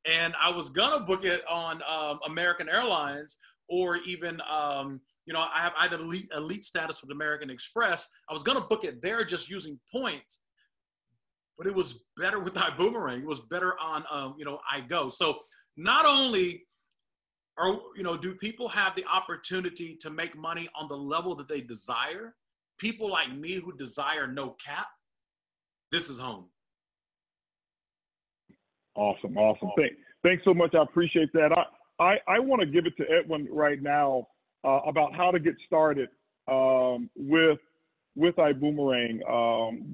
And I was gonna book it on American Airlines, or even, you know, I had elite status with American Express. I was gonna book it there just using points, but it was better with Ibüümerang. It was better on, you know, iGo. So not only do people have the opportunity to make money on the level that they desire, people like me who desire no cap, this is home. Awesome. Thanks so much. I appreciate that. I want to give it to Edwin right now about how to get started with with Ibüümerang,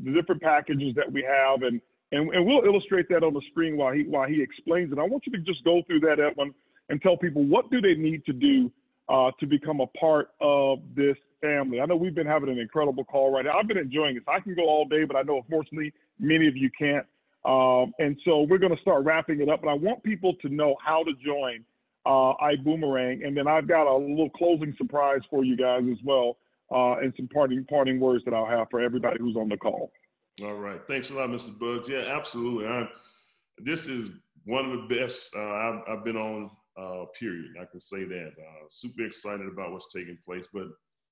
the different packages that we have, and we'll illustrate that on the screen while he explains it. I want you to just go through that, Edwin, and tell people what do they need to do to become a part of this family. I know we've been having an incredible call right now. I've been enjoying it. I can go all day, but I know unfortunately many of you can't. And so we're going to start wrapping it up, but I want people to know how to join Ibüümerang, and then I've got a little closing surprise for you guys as well, and some parting words that I'll have for everybody who's on the call. All right. Thanks a lot, Mr. Buggs. Yeah, absolutely. This is one of the best I've been on, period. I can say that. Super excited about what's taking place. But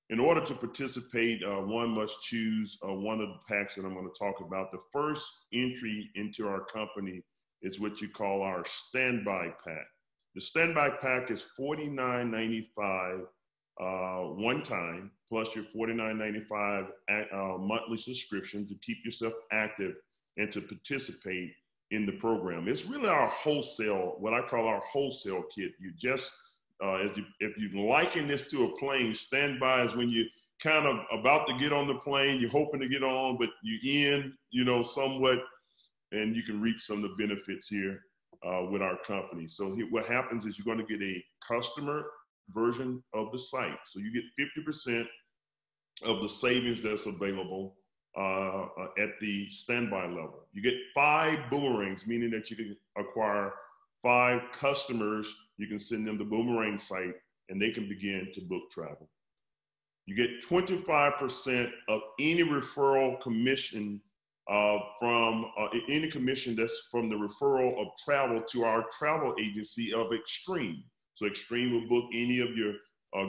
in order to participate, one must choose one of the packs that I'm going to talk about. The first entry into our company is what you call our standby pack. The standby pack is $49.95 one time, plus your $49.95 monthly subscription to keep yourself active and to participate in the program. It's really our wholesale, what I call our wholesale kit. You just, if you liken this to a plane, standby is when you kind of about to get on the plane, you're hoping to get on, but you in, somewhat, and you can reap some of the benefits here with our company. So what happens is you're going to get a customer version of the site. So you get 50% of the savings that's available at the standby level. You get 5 boomerangs, meaning that you can acquire 5 customers. You can send them the boomerang site and they can begin to book travel. You get 25% of any referral commission from any commission that's from the referral of travel to our travel agency of Extreme. So Extreme will book any of your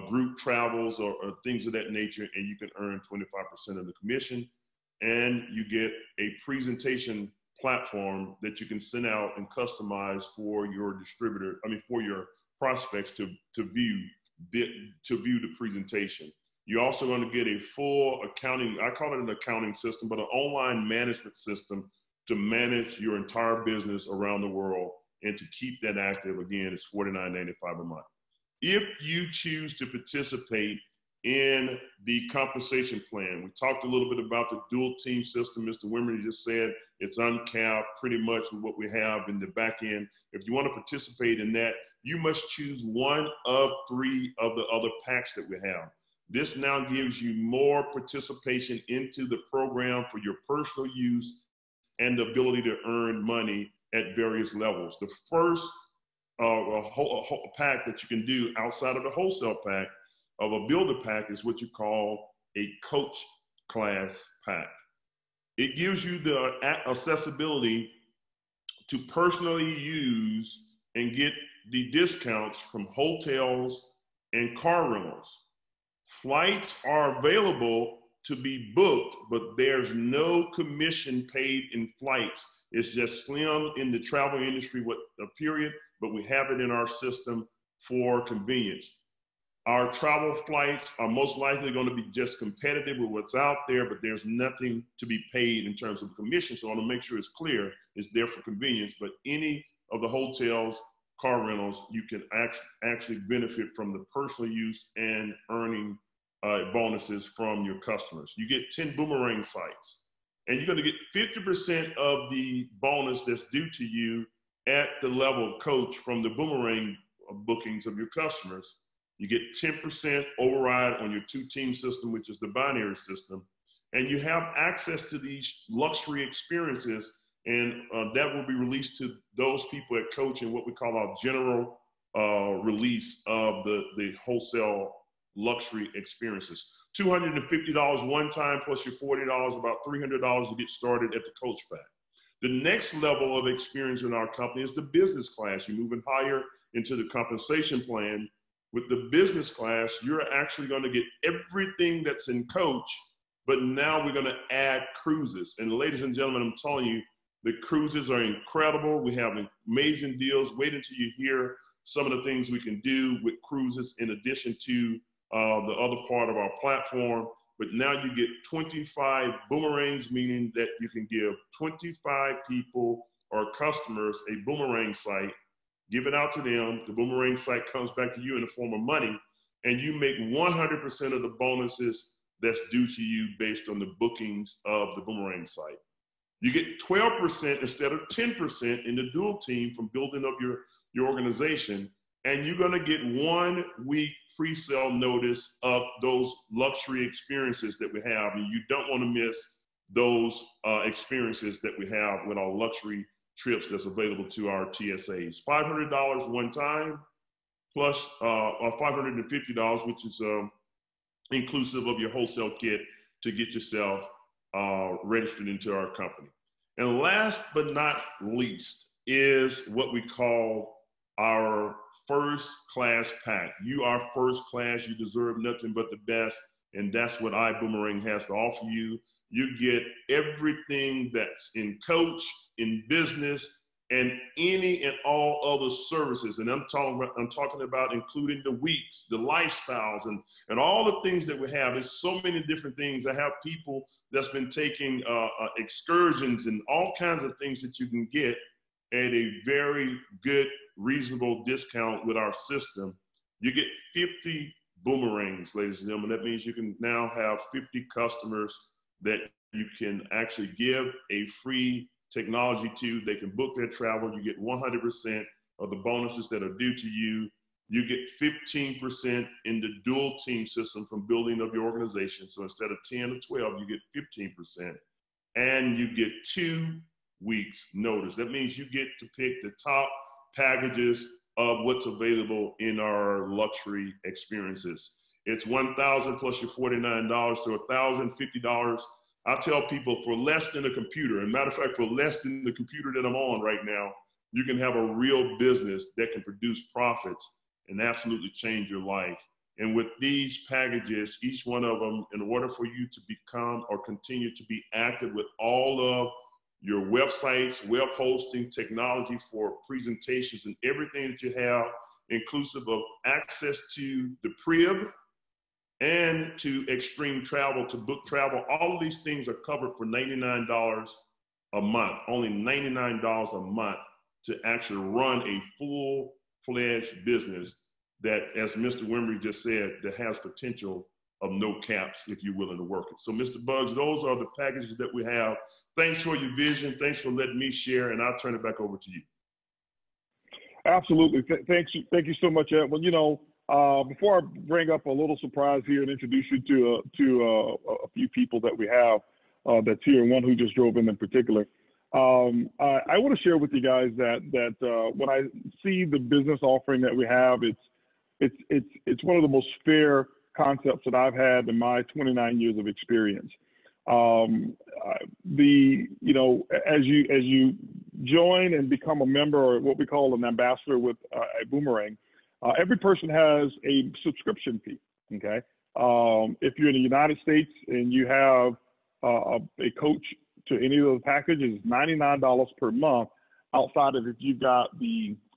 group travels or things of that nature, and you can earn 25% of the commission. And you get a presentation platform that you can send out and customize for your distributor, for your prospects to view the presentation. You're also going to get a full accounting, I call it an accounting system, but an online management system to manage your entire business around the world and to keep that active. Again, it's $49.95 a month. If you choose to participate in the compensation plan, we talked a little bit about the dual team system. Mr. Wimmer just said it's uncapped pretty much with what we have in the back end. If you want to participate in that, you must choose one of 3 of the other packs that we have. This now gives you more participation into the program for your personal use and the ability to earn money at various levels. The first pack that you can do outside of the wholesale pack of a builder pack is what you call a coach class pack. It gives you the accessibility to personally use and get the discounts from hotels and car rentals. Flights are available to be booked, but there's no commission paid in flights. It's just slim in the travel industry, period, but we have it in our system for convenience. Our travel flights are most likely going to be just competitive with what's out there, but there's nothing to be paid in terms of commission. So I want to make sure it's clear, it's there for convenience, but any of the hotels, car rentals, you can actually benefit from the personal use and earning bonuses from your customers. You get 10 boomerang sites, and you're going to get 50% of the bonus that's due to you at the level of coach from the boomerang bookings of your customers. You get 10% override on your 2-team system, which is the binary system, and you have access to these luxury experiences, and that will be released to those people at Coach in what we call our general release of the wholesale luxury experiences. $250 one time plus your $40, about $300 to get started at the Coach pack. The next level of experience in our company is the business class. You're moving higher into the compensation plan. With the business class, you're actually going to get everything that's in Coach, but now we're going to add cruises. And ladies and gentlemen, I'm telling you, the cruises are incredible. We have amazing deals. Wait until you hear some of the things we can do with cruises in addition to the other part of our platform. But now you get 25 boomerangs, meaning that you can give 25 people or customers a boomerang site, give it out to them. The boomerang site comes back to you in the form of money, and you make 100% of the bonuses that's due to you based on the bookings of the Boomerang site. You get 12% instead of 10% in the dual team from building up your organization. And you're gonna get 1 week pre-sale notice of those luxury experiences that we have. And you don't wanna miss those experiences that we have with our luxury trips that's available to our TSAs. $500 one time, plus $550, which is inclusive of your wholesale kit to get yourself registered into our company. And last but not least is what we call our first class pack. You are first class, you deserve nothing but the best, and that's what Ibüümerang has to offer you. You get everything that's in coach, in business, and any and all other services. And I'm talking about including the weeks, the lifestyles, and all the things that we have. There's so many different things. I have people that's been taking excursions and all kinds of things that you can get at a very good, reasonable discount with our system. You get 50 boomerangs, ladies and gentlemen. That means you can now have 50 customers that you can actually give a free technology to. They can book their travel. You get 100% of the bonuses that are due to you. You get 15% in the dual team system from building up your organization. So instead of 10 or 12, you get 15%. And you get 2 weeks notice. That means you get to pick the top packages of what's available in our luxury experiences. It's $1,000 plus your $49, so $1,050. I tell people for less than a computer, and matter of fact, for less than the computer that I'm on right now, you can have a real business that can produce profits and absolutely change your life. And with these packages, each one of them, in order for you to become or continue to be active with all of your websites, web hosting, technology for presentations and everything that you have, inclusive of access to the Prib and to extreme travel, to book travel, all of these things are covered for $99 a month, only $99 a month to actually run a full-fledged business that, as Mr. Wimberly just said, that has potential of no caps if you're willing to work it. So Mr. Buggs, those are the packages that we have. Thanks for your vision. Thanks for letting me share, and I'll turn it back over to you. Absolutely. Thank you so much, Ed. Well, you know, before I bring up a little surprise here and introduce you to a few people that we have that's here, and one who just drove in particular, I want to share with you guys that when I see the business offering that we have, it's one of the most fair concepts that I've had in my 29 years of experience. You know, as you join and become a member, or what we call an ambassador with Ibüümerang, every person has a subscription fee. Okay, if you're in the United States and you have a coach to any of those packages, $99 per month. Outside of if you've got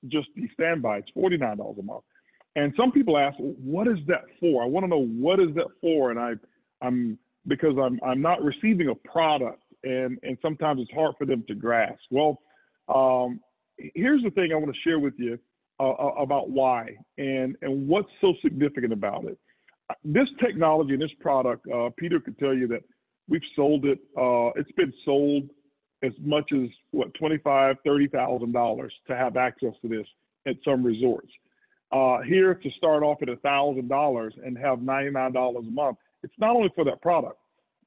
just the standby, it's $49 a month. And some people ask, well, what is that for? I want to know, what is that for? And because I'm not receiving a product, and sometimes it's hard for them to grasp. Well, here's the thing I want to share with you about why and what's so significant about it. This technology and this product, Peter could tell you that we've sold it. It's been sold as much as what, $25,000, $30,000 to have access to this at some resorts. Here to start off at $1,000 and have $99 a month. It's not only for that product,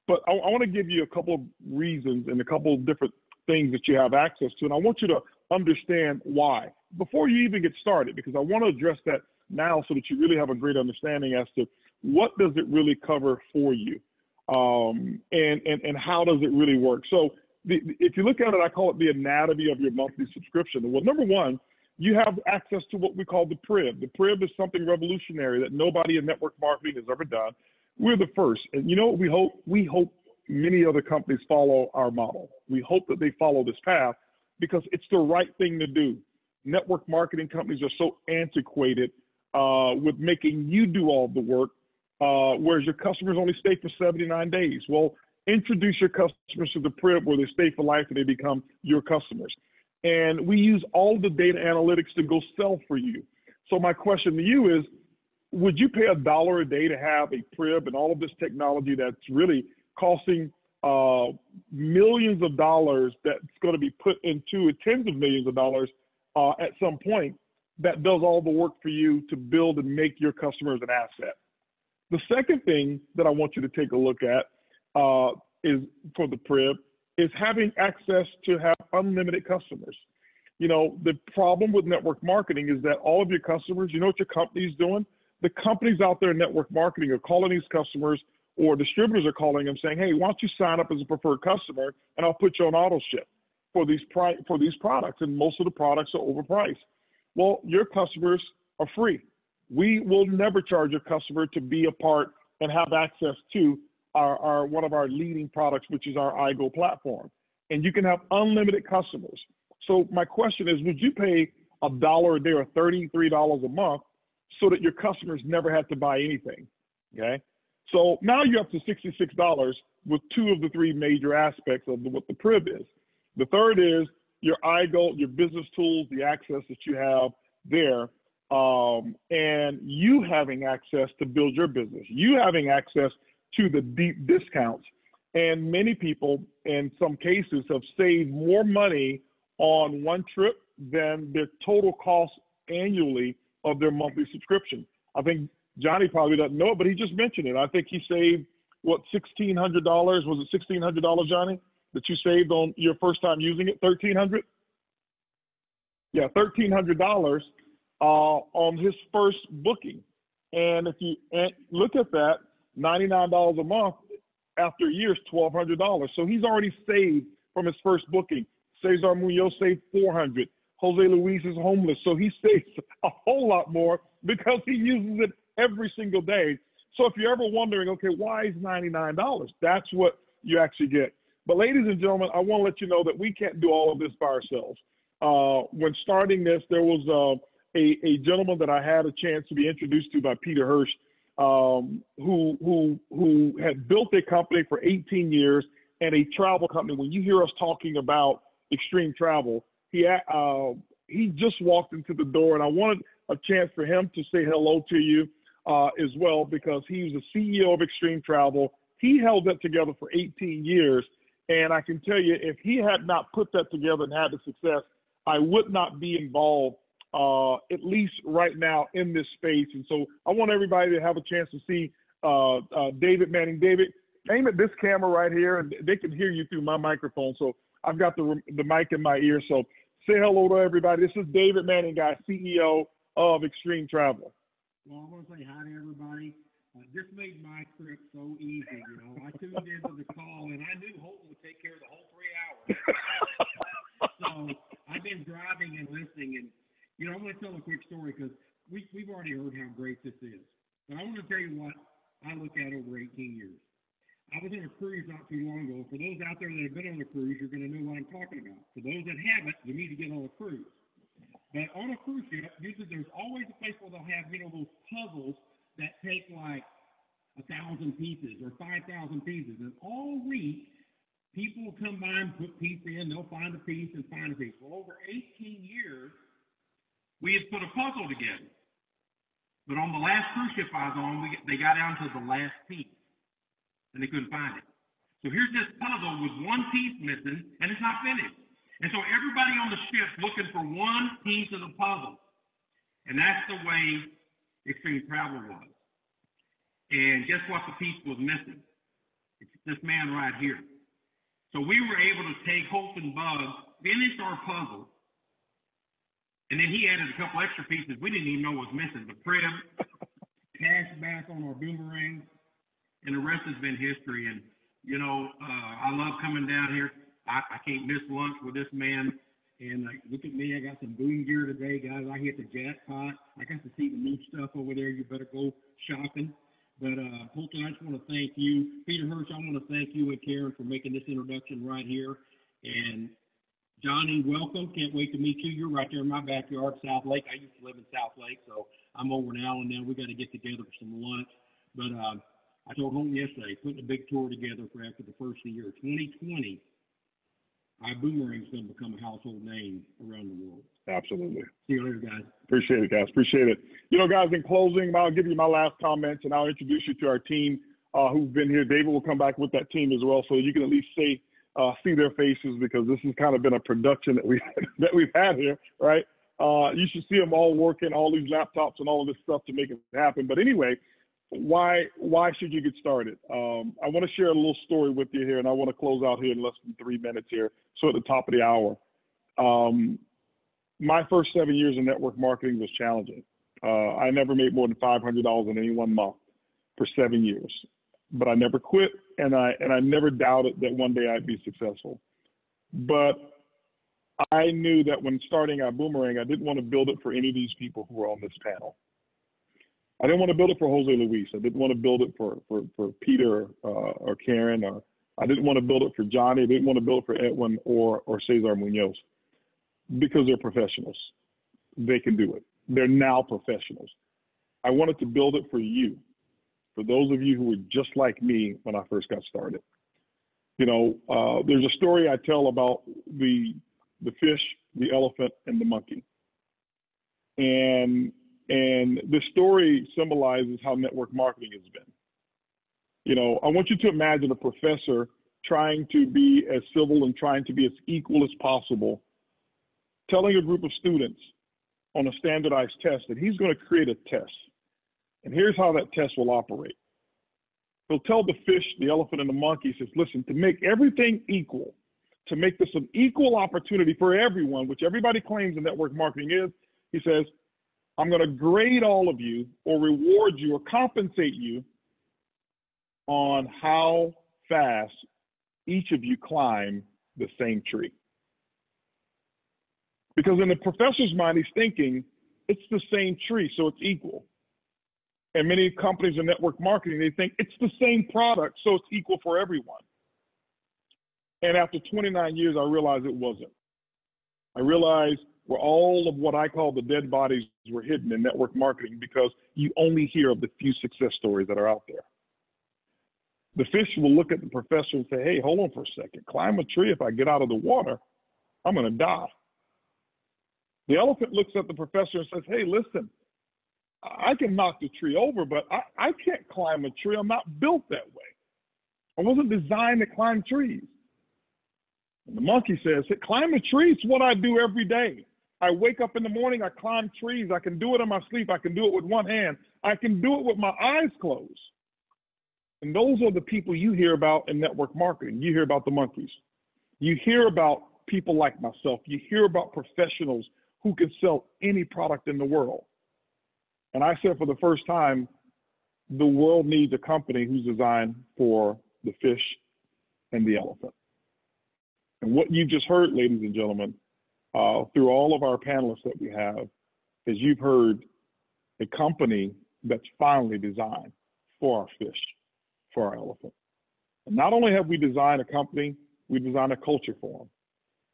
but I want to give you a couple of reasons and a couple of different things that you have access to, and I want you to understand why before you even get started, because I want to address that now so that you really have a great understanding as to what does it really cover for you, and how does it really work. So if you look at it, I call it the anatomy of your monthly subscription. Well, number one, you have access to what we call the Prib. The Prib is something revolutionary that nobody in network marketing has ever done. We're the first. And you know what we hope? We hope many other companies follow our model. We hope that they follow this path because it's the right thing to do. Network marketing companies are so antiquated with making you do all the work, whereas your customers only stay for 79 days. Well, introduce your customers to the Prib where they stay for life and they become your customers. And we use all the data analytics to go sell for you. So my question to you is, would you pay $1 a day to have a Prib and all of this technology that's really costing millions of dollars that's going to be put into tens of millions of dollars at some point, that does all the work for you to build and make your customers an asset? The second thing that I want you to take a look at is for the Prib is having access to have unlimited customers. You know, the problem with network marketing is that all of your customers, you know what your company's doing? The companies out there in network marketing are calling these customers, or distributors are calling them saying, hey, why don't you sign up as a preferred customer and I'll put you on auto ship for these products, and most of the products are overpriced. Well, your customers are free. We will never charge a customer to be a part and have access to our one of our leading products, which is our iGo platform. And you can have unlimited customers. So my question is, would you pay $1 a day or $33 a month so that your customers never had to buy anything? Okay. So now you're up to $66 with two of the three major aspects of what the Prib is. The third is your iGo, your business tools, the access that you have there, and you having access to build your business, you having access to the deep discounts. And many people, in some cases, have saved more money on one trip than their total cost annually of their monthly subscription. I think Johnny probably doesn't know it, but he just mentioned it. I think he saved, what, $1,600? Was it $1,600, Johnny, that you saved on your first time using it? $1,300? Yeah, $1,300 on his first booking. And if you look at that, $99 a month after a year is $1,200. So he's already saved from his first booking. Cesar Munoz saved $400. Jose Luis is homeless, so he saves a whole lot more because he uses it every single day. So if you're ever wondering, okay, why is $99? That's what you actually get. But ladies and gentlemen, I want to let you know that we can't do all of this by ourselves. When starting this, there was a gentleman that I had a chance to be introduced to by Peter Hirsch, who had built a company for 18 years and a travel company. When you hear us talking about extreme travel, he just walked into the door, and I wanted a chance for him to say hello to you as well, because he was the CEO of Extreme Travel. He held that together for 18 years, and I can tell you, if he had not put that together and had the success, I would not be involved, at least right now, in this space. And so I want everybody to have a chance to see David Manning. David, aim at this camera right here, and they can hear you through my microphone. So I've got the mic in my ear. So say hello to everybody. This is David Manning, guy, CEO of Extreme Travel. Well, I want to say hi to everybody. This made my trip so easy. You know, I tuned into the call, and I knew Holton would take care of the whole 3 hours. So I've been driving and listening, and you know, I'm going to tell a quick story because we've already heard how great this is. But I want to tell you what I look at over 18 years. I was on a cruise not too long ago. For those out there that have been on a cruise, you're going to know what I'm talking about. For those that haven't, you need to get on a cruise. But on a cruise ship, usually there's always a place where they'll have, you know, those puzzles that take like 1,000 pieces or 5,000 pieces. And all week, people will come by and put pieces in. They'll find a piece and find a piece. Well, over 18 years, we had put a puzzle together. But on the last cruise ship I was on, they got down to the last piece, and they couldn't find it. So here's this puzzle with one piece missing, and it's not finished. And so everybody on the ship's looking for one piece of the puzzle. And that's the way Extreme Travel was. And guess what the piece was missing? It's this man right here. So we were able to take Holton Buggs, finish our puzzle, and then he added a couple extra pieces we didn't even know was missing. The Prib, cash back on our Ibüümerang, and the rest has been history. And, you know, I love coming down here. I can't miss lunch with this man. And look at me, I got some boom gear today, guys. I hit the jackpot. I got to see the new stuff over there. You better go shopping. But Holton, I just want to thank you. Peter Hirsch, I want to thank you and Karen for making this introduction right here. And Johnny, welcome. Can't wait to meet you. You're right there in my backyard, South Lake. I used to live in South Lake, so I'm over in Allen now. We got to get together for some lunch. But I told Holton yesterday, putting a big tour together for after the first of the year, 2020. Ibüümerang's going to become a household name around the world. Absolutely. See you later, guys. Appreciate it, guys. Appreciate it. You know, guys, in closing, I'll give you my last comments, and I'll introduce you to our team who've been here. David will come back with that team as well, so you can at least see their faces, because this has kind of been a production that we've had here, right? You should see them all working, all these laptops and all of this stuff to make it happen. But anyway, why should you get started? I want to share a little story with you here, and I want to close out here in less than 3 minutes here, so at the top of the hour. My first 7 years in network marketing was challenging. I never made more than $500 in any one month for 7 years, but I never quit, and I never doubted that one day I'd be successful. But I knew that when starting Ibüümerang, I didn't want to build it for any of these people who were on this panel. I didn't want to build it for Jose Luis. I didn't want to build it for Peter or Karen, or I didn't want to build it for Johnny. I didn't want to build it for Edwin or Cesar Munoz, because they're professionals. They can do it. They're now professionals. I wanted to build it for you, for those of you who were just like me when I first got started. You know, there's a story I tell about the fish, the elephant, and the monkey. And the story symbolizes how network marketing has been. You know, I want you to imagine a professor trying to be as civil and trying to be as equal as possible, telling a group of students on a standardized test that he's going to create a test. And here's how that test will operate. He'll tell the fish, the elephant, and the monkey, he says, listen, to make everything equal, to make this an equal opportunity for everyone, which everybody claims in network marketing is, he says, I'm going to grade all of you or reward you or compensate you on how fast each of you climb the same tree. Because in the professor's mind, he's thinking it's the same tree, so it's equal. And many companies in network marketing, they think it's the same product, so it's equal for everyone. And after 29 years, I realized it wasn't. I realized where all of what I call the dead bodies were hidden in network marketing, because you only hear of the few success stories that are out there. The fish will look at the professor and say, hey, hold on for a second. Climb a tree. If I get out of the water, I'm going to die. The elephant looks at the professor and says, hey, listen, I can knock the tree over, but I can't climb a tree. I'm not built that way. I wasn't designed to climb trees. And the monkey says, hey, climb a tree. It's what I do every day. I wake up in the morning, I climb trees. I can do it in my sleep. I can do it with one hand. I can do it with my eyes closed. And those are the people you hear about in network marketing. You hear about the monkeys. You hear about people like myself. You hear about professionals who can sell any product in the world. And I said for the first time, the world needs a company who's designed for the fish and the elephant. And what you just heard, ladies and gentlemen, through all of our panelists that we have, is you've heard a company that's finally designed for our fish, for our elephant. And not only have we designed a company, we designed a culture for them.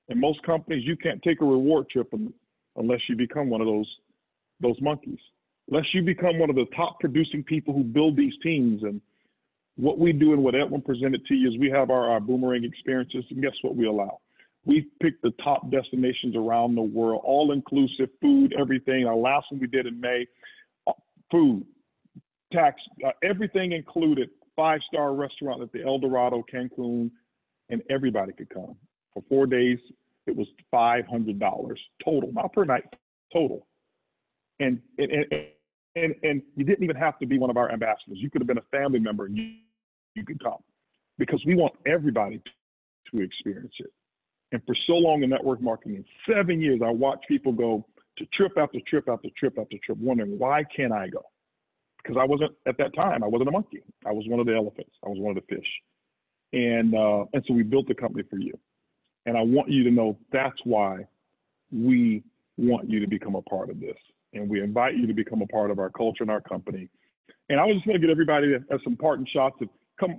In most companies, you can't take a reward trip unless you become one of those monkeys, unless you become one of the top producing people who build these teams. And what we do and what Edwin presented to you is we have our Ibüümerang experiences, and guess what we allow? We picked the top destinations around the world, all inclusive, food, everything. Our last one we did in May, food, tax, everything included, 5-star restaurant at the El Dorado, Cancun, and everybody could come. For 4 days, it was $500 total, not per night, total. And you didn't even have to be one of our ambassadors. You could have been a family member and you could come, because we want everybody to experience it. And for so long in network marketing, in 7 years, I watched people go to trip after trip after trip after trip, wondering, why can't I go? Because I wasn't, at that time, I wasn't a monkey. I was one of the elephants. I was one of the fish. And so we built the company for you. And I want you to know that's why we want you to become a part of this. And we invite you to become a part of our culture and our company. And I was just going to get everybody as some parting shots of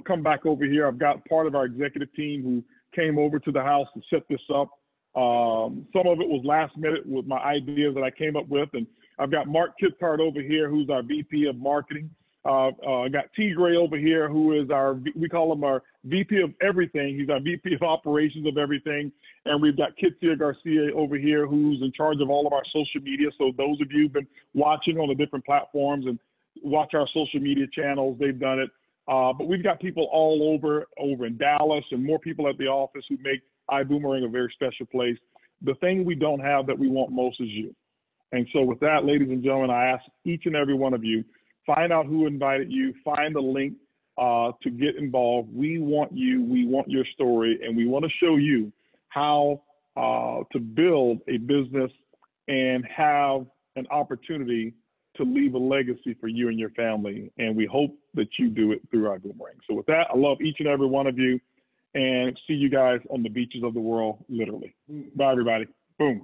come back over here. I've got part of our executive team who came over to the house to set this up. Some of it was last minute with my ideas that I came up with. And I've got Mark Kitzhart over here, who's our VP of marketing. I got T. Gray over here, who is we call him our VP of everything. He's our VP of operations of everything. And we've got Kitsia Garcia over here, who's in charge of all of our social media. So those of you who've been watching on the different platforms and watch our social media channels, they've done it. But we've got people all over in Dallas, and more people at the office who make Ibüümerang a very special place. The thing we don't have that we want most is you. And so with that, ladies and gentlemen, I ask each and every one of you, find out who invited you, find the link to get involved. We want you, we want your story, and we want to show you how to build a business and have an opportunity to leave a legacy for you and your family. And we hope that you do it through Ibüümerang. So with that, I love each and every one of you, and see you guys on the beaches of the world, literally. Bye, everybody. Boom.